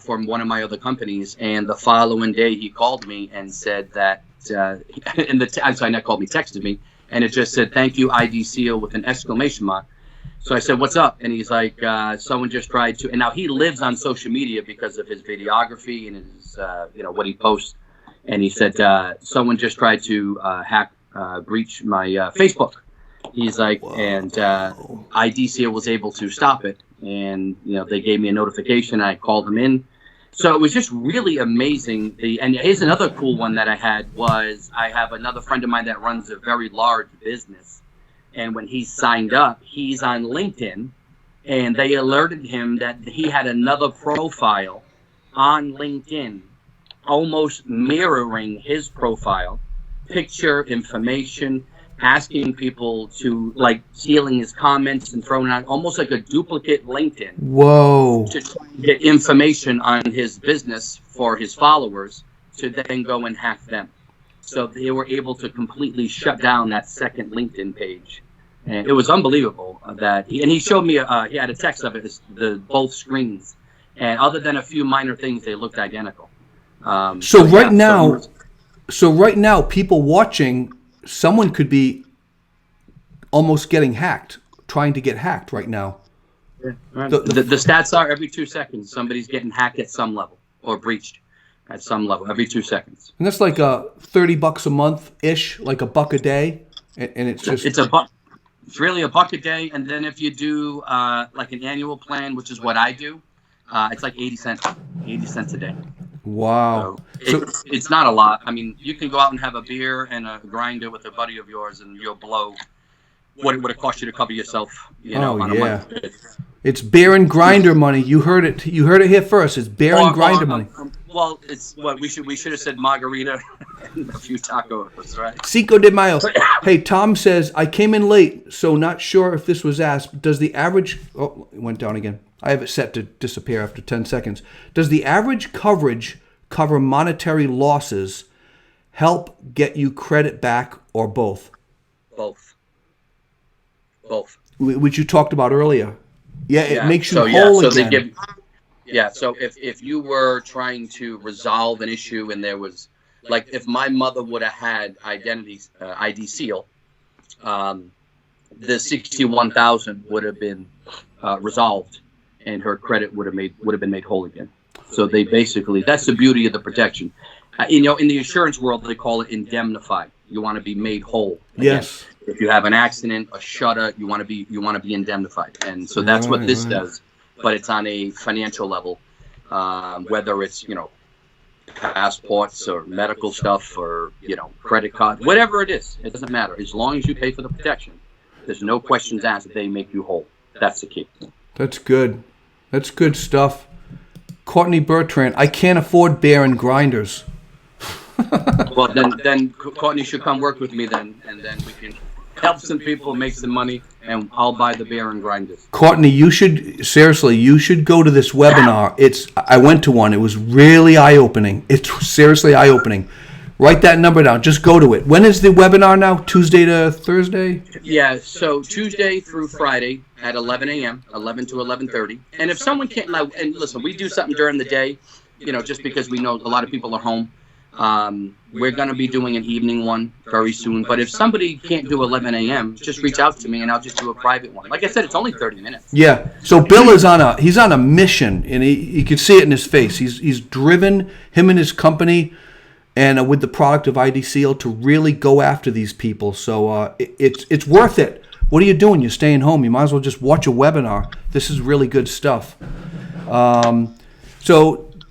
from one of my other companies, and the following day he called me and said that I'm sorry, not called me, texted me, and it just said, "Thank you, ID Seal," with an exclamation mark. So I said, "What's up?" And he's like, "Someone just tried to," and now he lives on social media because of his videography and his, what he posts. And he said, "Someone just tried to breach my Facebook." He's like, and ID Seal was able to stop it. And, they gave me a notification. I called them in. So it was just really amazing. And here's another cool one that I had was I have another friend of mine that runs a very large business. And when he signed up, he's on LinkedIn, and they alerted him that he had another profile on LinkedIn, almost mirroring his profile, picture, information, asking people to, like, stealing his comments and throwing out almost like a duplicate LinkedIn. Whoa. To try and get information on his business for his followers to then go and hack them. So they were able to completely shut down that second LinkedIn page. And it was unbelievable that he showed me, he had a text of it, both screens. And other than a few minor things, they looked identical. So right now, people watching, someone could be almost getting hacked, trying to get hacked right now. Yeah, right. The stats are every 2 seconds, somebody's getting hacked at some level or breached at some level every 2 seconds. And that's like $30 a month-ish, like $1 a day. And it's just... It's really $1 a day. And then if you do like an annual plan, which is what I do, it's like 80 cents a day. Wow. So it's not a lot. I mean, you can go out and have a beer and a grinder with a buddy of yours, and you'll blow what it would have cost you to cover yourself, on a month. It's beer and grinder money. You heard it. You heard it here first. It's beer and grinder money. Well, it's what we should have said margarita and a few tacos, right? Cinco de Mayo. Hey, Tom says, I came in late, so not sure if this was asked. Does the average... Oh, it went down again. I have it set to disappear after 10 seconds. Does the average coverage cover monetary losses, help get you credit back, or both? Both. Which you talked about earlier. Yeah, it makes you whole again. So if you were trying to resolve an issue and there was, like, if my mother would have had ID Seal, the 61,000 would have been resolved, and her credit would have been made whole again. So they basically, that's the beauty of the protection. In the insurance world, they call it indemnified. You want to be made whole again. Yes. If you have an accident, a shutter, you want to be indemnified, and so that's what this does. But it's on a financial level, whether it's passports or medical stuff or credit card, whatever it is, it doesn't matter. As long as you pay for the protection, there's no questions asked. They make you whole. That's the key. That's good. That's good stuff. Courtney Bertrand, I can't afford beer and grinders. Well, then Courtney should come work with me then, and then we can help some people make some money, and I'll buy the beer and grinders. Courtney, you should go to this webinar. I went to one. It was really eye-opening. It's seriously eye-opening. Write that number down. Just go to it. When is the webinar now? Tuesday to Thursday? Yeah, so Tuesday through Friday at 11 a.m., 11 to 11:30. And if someone can't, and listen, we do something during the day, just because we know a lot of people are home. We're going to be doing an evening one very soon. But if somebody can't do 11 a.m., just reach out to me and I'll just do a private one. Like I said, it's only 30 minutes. Yeah. So Bill is on a mission, and you can see it in his face. He's driven, him and his company, and with the product of ID Seal, to really go after these people. So it's worth it. What are you doing? You're staying home. You might as well just watch a webinar. This is really good stuff.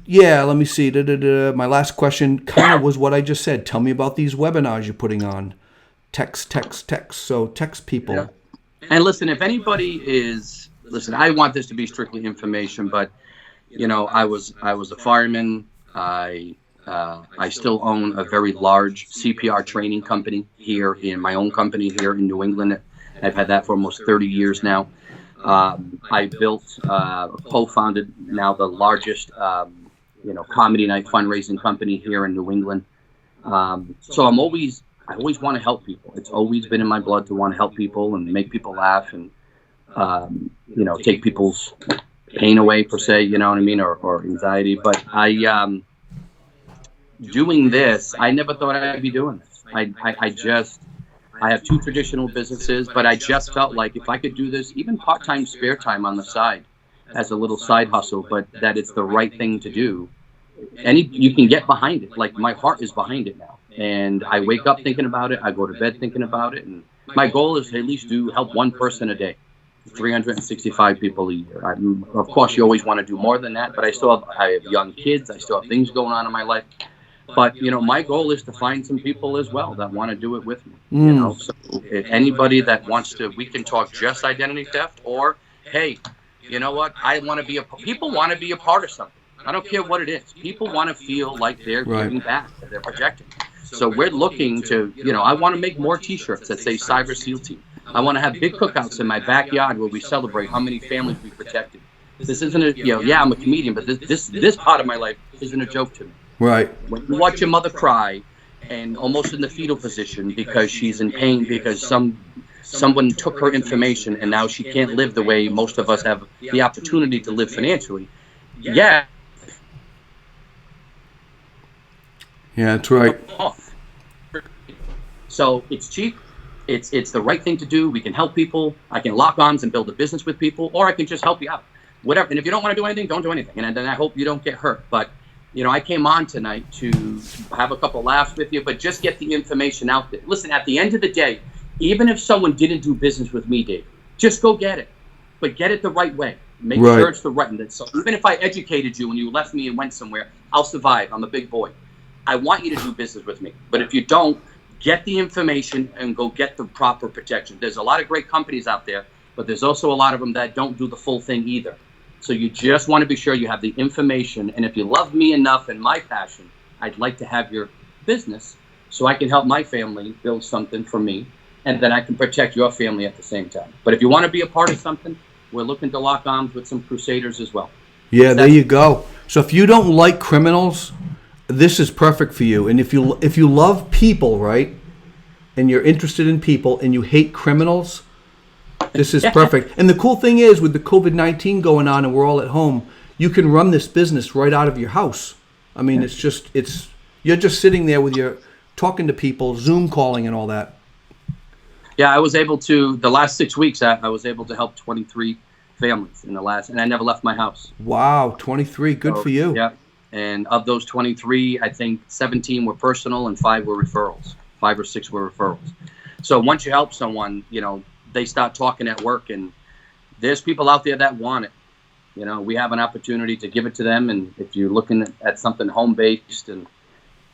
Yeah, let me see. My last question kind of was what I just said. Tell me about these webinars you're putting on. Text. So text people. Yeah. And listen, if anybody I want this to be strictly information, but I was a fireman. I still own a very large CPR training company here in my own company here in New England. I've had that for almost 30 years now. I built, co-founded now the largest, comedy night fundraising company here in New England. So I always want to help people. It's always been in my blood to want to help people and make people laugh. And take people's pain away per se, you know what I mean, or anxiety. But doing this, I never thought I'd be doing this. I have 2 traditional businesses, but I just felt like if I could do this, even part-time spare time on the side as a little side hustle, but that it's the right thing to do. You can get behind it. Like, my heart is behind it now. And I wake up thinking about it. I go to bed thinking about it. And my goal is to at least help one person a day, 365 people a year. Of course, you always want to do more than that, but I have young kids. I still have things going on in my life. But, my goal is to find some people as well that want to do it with me. So if anybody that wants to, we can talk just identity theft, or, hey, you know what? People want to be a part of something. I don't care what it is. People want to feel like they're giving back, that they're projecting. So we're looking to, I want to make more T-shirts that say Cyber SEAL Team. I want to have big cookouts in my backyard where we celebrate how many families we protected. This isn't I'm a comedian, but this part of my life isn't a joke to me. Right. When you watch your mother cry and almost in the fetal position because she's in pain because someone took her information and now she can't live the way most of us have the opportunity to live financially. Yeah. Yeah, that's right. So it's cheap. It's the right thing to do. We can help people. I can lock arms and build a business with people, or I can just help you out. Whatever. And if you don't want to do anything, don't do anything. And then I hope you don't get hurt. But I came on tonight to have a couple laughs with you, but just get the information out there. Listen, at the end of the day, even if someone didn't do business with me, Dave, just go get it. But get it the right way. Make sure it's the right. So even if I educated you and you left me and went somewhere, I'll survive. I'm a big boy. I want you to do business with me. But if you don't, get the information and go get the proper protection. There's a lot of great companies out there, but there's also a lot of them that don't do the full thing either. So you just want to be sure you have the information. And if you love me enough and my passion, I'd like to have your business so I can help my family build something for me, and then I can protect your family at the same time. But if you want to be a part of something, we're looking to lock arms with some crusaders as well. Yeah, there you go. So if you don't like criminals, this is perfect for you. And if you love people, right, and you're interested in people and you hate criminals, this is perfect. And the cool thing is, with the COVID-19 going on and we're all at home, you can run this business right out of your house. I mean, you're just sitting there with talking to people, Zoom calling and all that. Yeah, I was able to, the last 6 weeks, I was able to help 23 families and I never left my house. Wow, 23. Good for you. Yeah. And of those 23, I think 17 were personal and 5 were referrals. 5 or 6 were referrals. So once you help someone, they start talking at work, and there's people out there that want it. We have an opportunity to give it to them. And if you're looking at something home-based, and,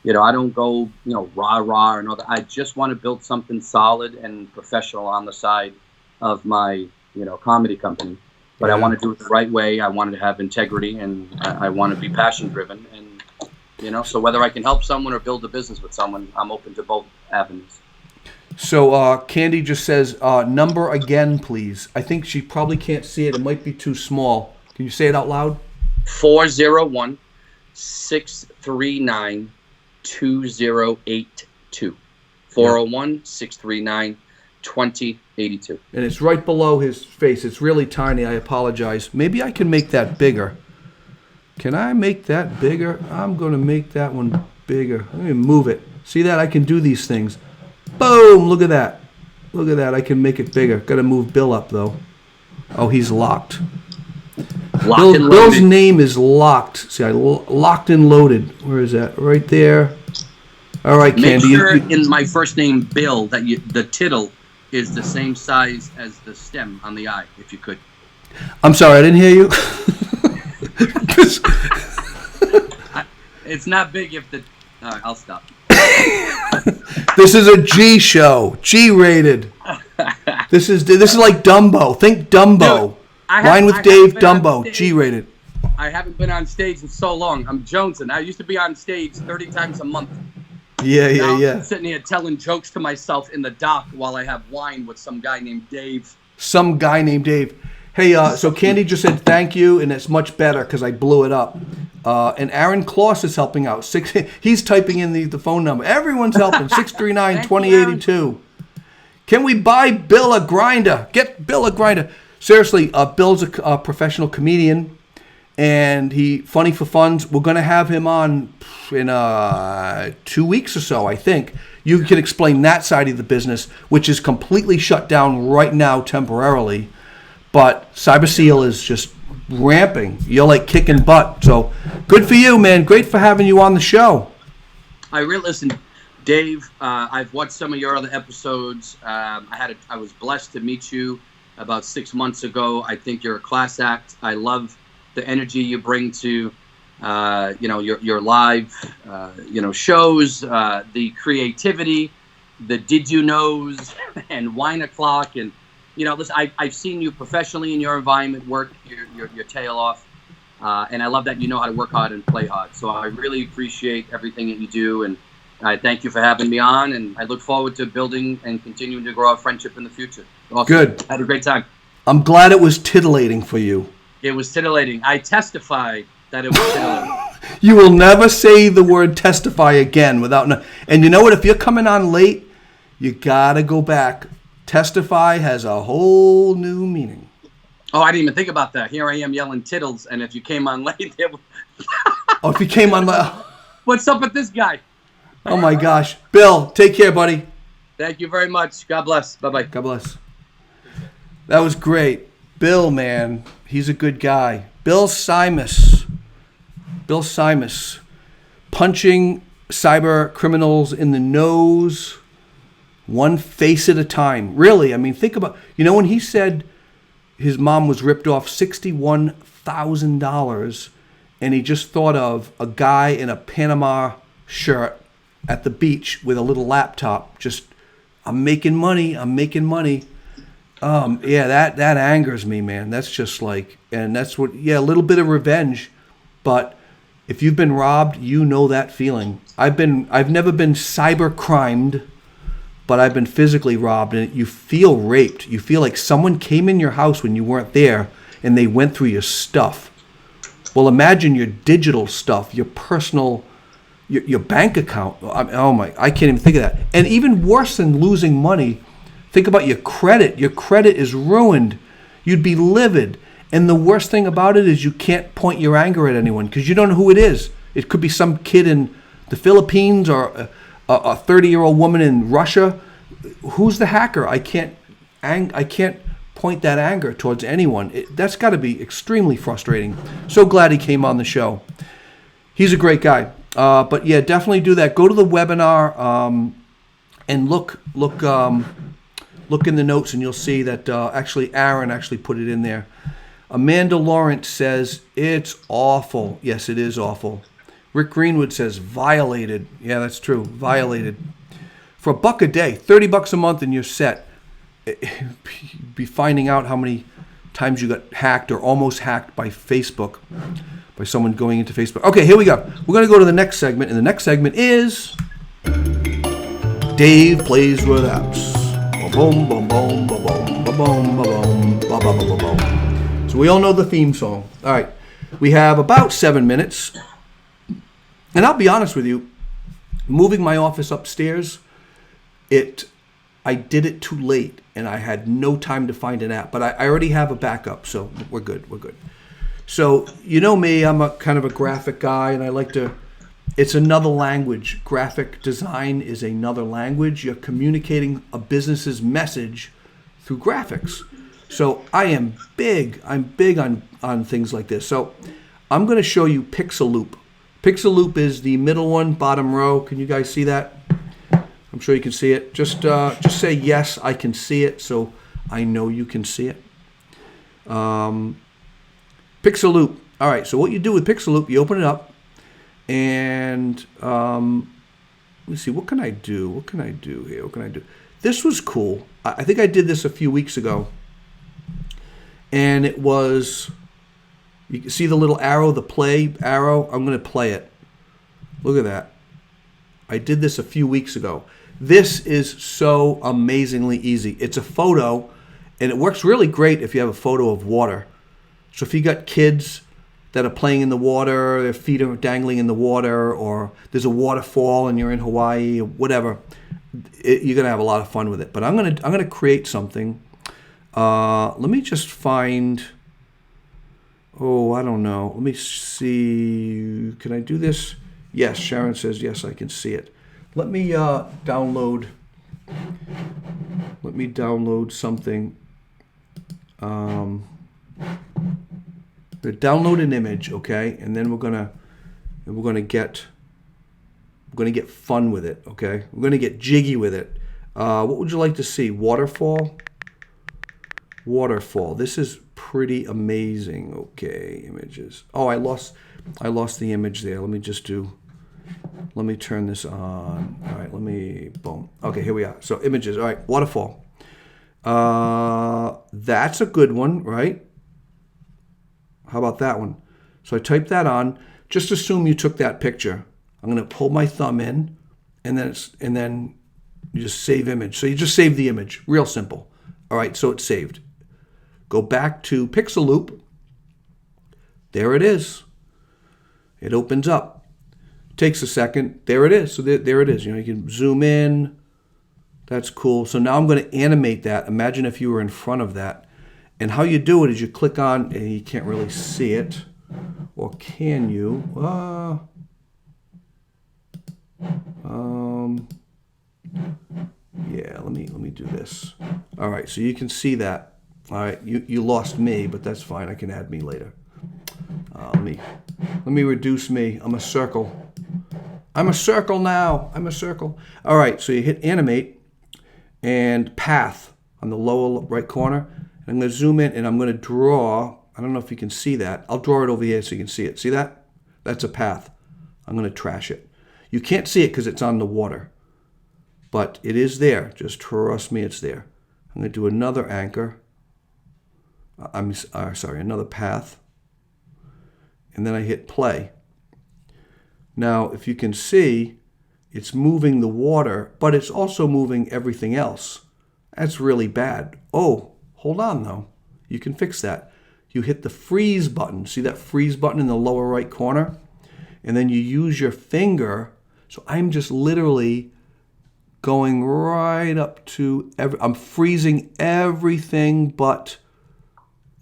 I don't go, rah-rah and all that. I just want to build something solid and professional on the side of my, comedy company. But I want to do it the right way. I want to have integrity, and I want to be passion-driven. And, so whether I can help someone or build a business with someone, I'm open to both avenues. So Candy just says, number again, please. I think she probably can't see it. It might be too small. Can you say it out loud? 401-639-2082. 401-639-2082. And it's right below his face. It's really tiny. I apologize. Maybe I can make that bigger. Can I make that bigger? I'm going to make that one bigger. Let me move it. See that? I can do these things. Boom! Look at that. Look at that. I can make it bigger. Got to move Bill up, though. Oh, he's locked. Bill's name is locked. See, I locked and loaded. Where is that? Right there. All right, Candy. Make sure in my first name, Bill, that the tittle is the same size as the stem on the eye, if you could. I'm sorry, I didn't hear you. It's not big if the... All right, I'll stop. This is a G show. G-rated. This is like Dumbo. Think Dumbo. Dude, Wine with Dave, Dumbo. G-rated. I haven't been on stage in so long. I'm jonesing. I used to be on stage 30 times a month. Yeah. I'm sitting here telling jokes to myself in the dock while I have wine with some guy named Dave. Hey, so Candy just said thank you, and it's much better because I blew it up. And Aaron Kloss is helping out. He's typing in the phone number. Everyone's helping. 639-2082. Can we buy Bill a grinder? Get Bill a grinder. seriously, Bill's a professional comedian, and he funny for funds. We're going to have him on in 2 weeks or so, I think. You can explain that side of the business, which is completely shut down right now temporarily. But Cyber Seal is just ramping. You're like kicking butt. So good for you, man. Great for having you on the show. Listen, Dave. I've watched some of your other episodes. I was blessed to meet you about 6 months ago. I think you're a class act. I love the energy you bring to your live shows, the creativity, the did you knows, and wine o'clock, and listen, I've seen you professionally in your environment work your tail off, and I love that you know how to work hard and play hard. So I really appreciate everything that you do, and I thank you for having me on, and I look forward to building and continuing to grow our friendship in the future. Awesome. Good. Had a great time. I'm glad it was titillating for you. It was titillating. I testify that it was titillating. You will never say the word testify again without... And you know what? If you're coming on late, you got to go back. Testify has a whole new meaning. Oh, I didn't even think about that. Here I am yelling tittles, and if you came on late... Oh, if you came on late... What's up with this guy? Oh, my gosh. Bill, take care, buddy. Thank you very much. God bless. Bye-bye. God bless. That was great. Bill, man, he's a good guy. Bill Simas. Bill Simas. Punching cyber criminals in the nose, one face at a time. Really, I mean, think about, when he said his mom was ripped off $61,000, and he just thought of a guy in a Panama shirt at the beach with a little laptop, just, I'm making money. Yeah, that angers me, man. That's just like, and that's what, a little bit of revenge. But if you've been robbed, you know that feeling. I've never been cyber crimed, but I've been physically robbed, and you feel raped. You feel like someone came in your house when you weren't there, and they went through your stuff. Well, imagine your digital stuff, your personal, your bank account. I can't even think of that. And even worse than losing money, think about your credit. Your credit is ruined. You'd be livid. And the worst thing about it is you can't point your anger at anyone because you don't know who it is. It could be some kid in the Philippines or a 30-year-old woman in Russia. Who's the hacker? I can't point that anger towards anyone. That's got to be extremely frustrating. So glad he came on the show. He's a great guy. But yeah, definitely do that. Go to the webinar and look in the notes, and you'll see that actually Aaron actually put it in there. Amanda Lawrence says, it's awful. Yes, it is awful. Rick Greenwood says, violated. Yeah, that's true. Violated. For $1 a day, $30 a month, and you're set. You'd be finding out how many times you got hacked or almost hacked by Facebook, by someone going into Facebook. Okay, here we go. We're going to go to the next segment, and the next segment is Dave Plays with Apps. Boom, boom, boom, boom, boom, boom, boom, boom, boom, boom, boom. So we all know the theme song. All right, we have about 7 minutes. And I'll be honest with you, moving my office upstairs, I did it too late, and I had no time to find an app. But I already have a backup, so we're good. So you know me, I'm a kind of a graphic guy, and I like to... It's another language. Graphic design is another language. You're communicating a business's message through graphics. So I'm big on things like this. So I'm going to show you Pixaloop. Pixaloop is the middle one, bottom row. Can you guys see that? I'm sure you can see it. Just say yes, I can see it, so I know you can see it. Pixaloop. All right, so what you do with Pixaloop, you open it up, and let's see, what can I do? What can I do here? What can I do? This was cool. I think I did this a few weeks ago, and it was, you can see the little arrow, the play arrow. I'm going to play it. Look at that. I did this a few weeks ago. This is so amazingly easy. It's a photo, and it works really great if you have a photo of water. So if you got kids that are playing in the water, their feet are dangling in the water, or there's a waterfall and you're in Hawaii or whatever, you're gonna have a lot of fun with it. But I'm gonna create something. Let me just find, oh, I don't know. Let me see. Can I do this? Yes, Sharon says, yes, I can see it. Let me download something. Download an image, okay? And then we're gonna get fun with it, okay? We're gonna get jiggy with it. What would you like to see? Waterfall? Waterfall. This is pretty amazing. Okay, images. Oh, I lost the image there. Let me turn this on. All right, boom. Okay, here we are. So images. All right, waterfall. That's a good one, right? How about that one? So I type that on. Just assume you took that picture. I'm going to pull my thumb in, and then you just save image. So you just save the image. Real simple. All right, so it's saved. Go back to Pixel Loop. There it is. It opens up. Takes a second. There it is. So there it is. You can zoom in. That's cool. So now I'm going to animate that. Imagine if you were in front of that. And how you do it is you click on, and you can't really see it. Or can you? Yeah, let me do this. All right, so you can see that. All right, you lost me, but that's fine. I can add me later. Let me reduce me. I'm a circle. I'm a circle now. I'm a circle. All right, so you hit animate and path on the lower right corner. I'm going to zoom in and I'm going to draw. I don't know if you can see that. I'll draw it over here so you can see it. See that? That's a path. I'm going to trash it. You can't see it because it's on the water, but it is there. Just trust me, it's there. I'm going to do another anchor. Another path. And then I hit play. Now, if you can see, it's moving the water, but it's also moving everything else. That's really bad. Oh, hold on though. You can fix that. You hit the freeze button. See that freeze button in the lower right corner? And then you use your finger. So I'm just literally going right up to I'm freezing everything but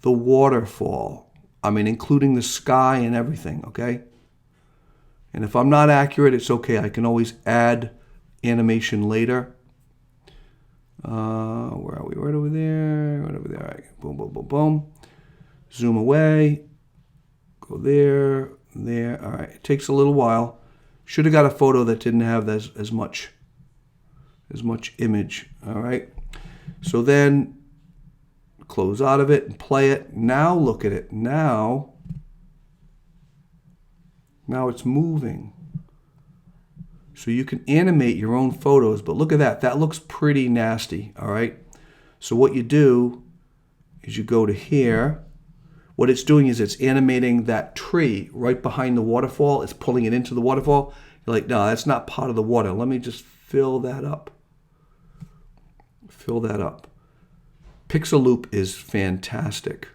the waterfall. I mean, including the sky and everything, okay? And if I'm not accurate, it's okay. I can always add animation later. Where are we? Right over there. Right over there. All right. Boom, boom, boom, boom. Zoom away. Go there. There. All right. It takes a little while. Should have got a photo that didn't have as much image. All right. So then close out of it and play it. Now look at it. Now it's moving. So you can animate your own photos, but look at that. That looks pretty nasty, all right? So what you do is you go to here. What it's doing is it's animating that tree right behind the waterfall. It's pulling it into the waterfall. You're like, no, that's not part of the water. Let me just fill that up. Fill that up. Pixel Loop is fantastic.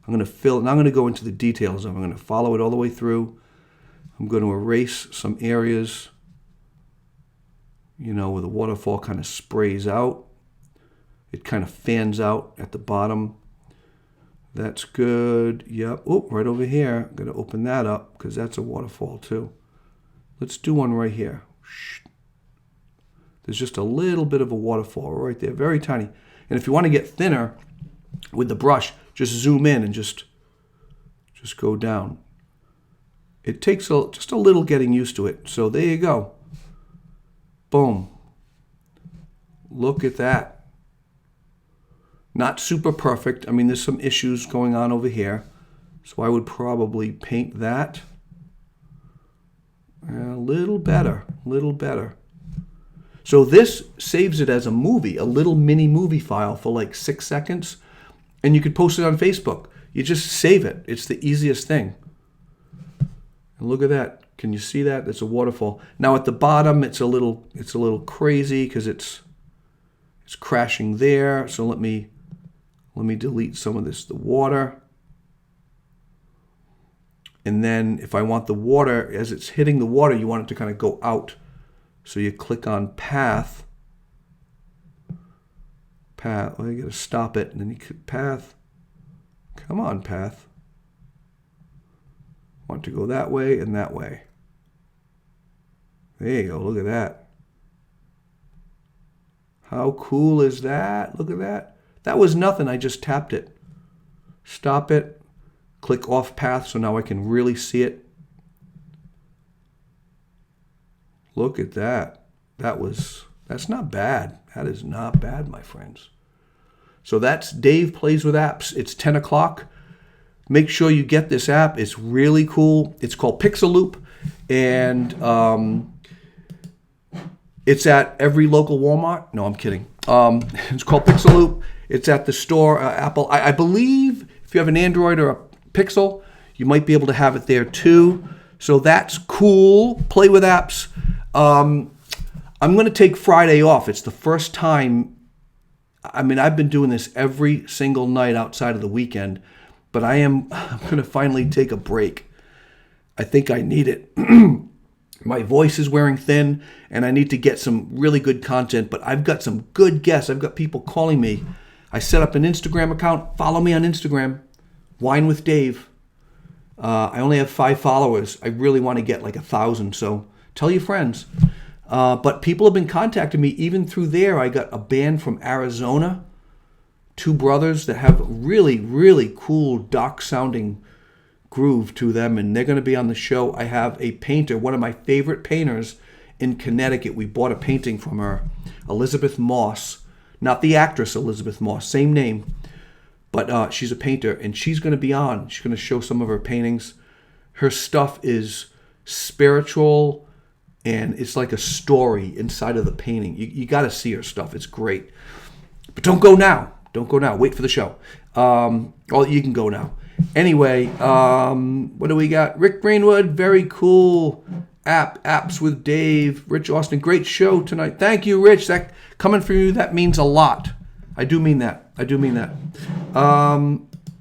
I'm going to fill, and I'm going to go into the details of it. I'm going to follow it all the way through. I'm going to erase some areas, where the waterfall kind of sprays out. It kind of fans out at the bottom. That's good. Yep. Oh, right over here. I'm going to open that up because that's a waterfall too. Let's do one right here. There's just a little bit of a waterfall right there, very tiny. And if you want to get thinner with the brush, just zoom in and just go down. It takes just a little getting used to it. So there you go. Boom. Look at that. Not super perfect. I mean, there's some issues going on over here. So I would probably paint that a little better. So this saves it as a movie, a little mini movie file for like 6 seconds. And you could post it on Facebook. You just save it. It's the easiest thing. And look at that. Can you see that? It's a waterfall. Now at the bottom, it's a little crazy because it's crashing there. So let me delete some of the water. And then if I want the water, as it's hitting the water, you want it to kind of go out. So you click on path. Path. Well, you got to stop it, and then you could path. Come on, path. Want to go that way and that way. There you go. Look at that. How cool is that? Look at that. That was nothing. I just tapped it. Stop it. Click off path so now I can really see it. Look at that. That's not bad. That is not bad, my friends. So that's Dave Plays with Apps. It's 10 o'clock. Make sure you get this app. It's really cool. It's called Pixaloop, and it's at every local Walmart. No, I'm kidding. It's called Pixaloop. It's at the store, Apple. I believe if you have an Android or a Pixel, you might be able to have it there too. So that's cool. Play with apps. I'm going to take Friday off. It's the first time. I mean, I've been doing this every single night outside of the weekend, but I'm going to finally take a break. I think I need it. My voice is wearing thin, and I need to get some really good content, but I've got some good guests. I've got people calling me. I set up an Instagram account. Follow me on Instagram, Wine with Dave. I only have 5 followers. I really want to get like 1,000, so tell your friends. But people have been contacting me even through there. I got a band from Arizona, 2 brothers that have really, really cool dark-sounding groove to them, and they're going to be on the show. I have a painter, one of my favorite painters in Connecticut. We bought a painting from her, Elizabeth Moss. Not the actress Elizabeth Moss, same name. But she's a painter, and she's going to be on. She's going to show some of her paintings. Her stuff is spiritual, and it's like a story inside of the painting. You got to see her stuff. It's great. But don't go now. Don't go now. Wait for the show. Oh, you can go now. Anyway, what do we got? Rick Greenwood, very cool. Apps with Dave. Rich Austin, great show tonight. Thank you, Rich. That coming from you, that means a lot. I do mean that.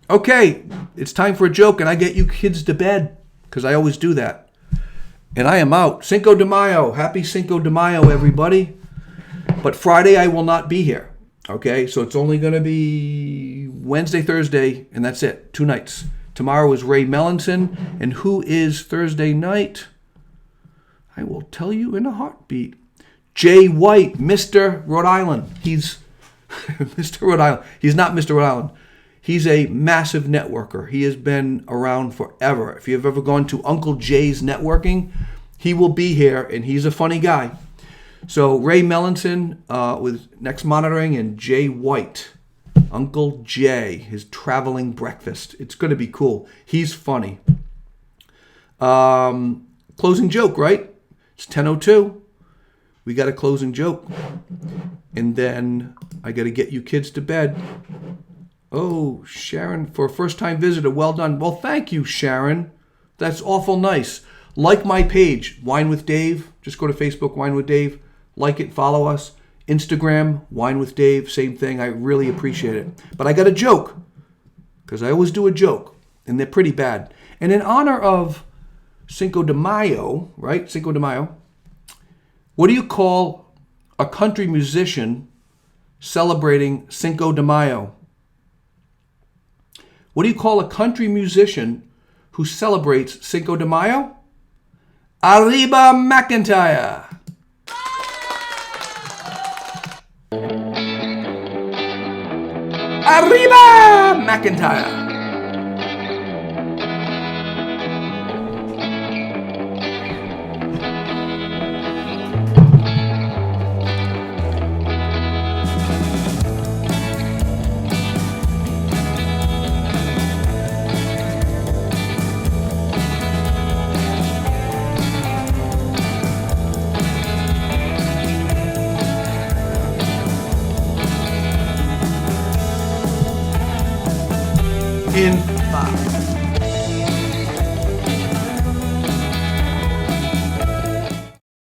Okay, it's time for a joke, and I get you kids to bed because I always do that. And I am out. Cinco de Mayo. Happy Cinco de Mayo, everybody. But Friday I will not be here. Okay, so it's only going to be Wednesday, Thursday, and that's it. 2 nights. Tomorrow is Ray Mellinson. And who is Thursday night? I will tell you in a heartbeat. Jay White, Mr. Rhode Island. He's Mr. Rhode Island. He's not Mr. Rhode Island. He's a massive networker. He has been around forever. If you've ever gone to Uncle Jay's networking, he will be here, and he's a funny guy. So Ray Mellinson with Next Monitoring, and Jay White, Uncle Jay, his traveling breakfast. It's going to be cool. He's funny. Closing joke, right? It's 10:02. We got a closing joke. And then I got to get you kids to bed. Oh, Sharon, for a first-time visitor, well done. Well, thank you, Sharon. That's awful nice. Like my page, Wine with Dave. Just go to Facebook, Wine with Dave. Like it, follow us. Instagram, Wine with Dave, same thing. I really appreciate it. But I got a joke, because I always do a joke, and they're pretty bad. And in honor of Cinco de Mayo, right? Cinco de Mayo. What do you call a country musician celebrating Cinco de Mayo? What do you call a country musician who celebrates Cinco de Mayo? Arriba McIntyre. Arriba McIntyre. In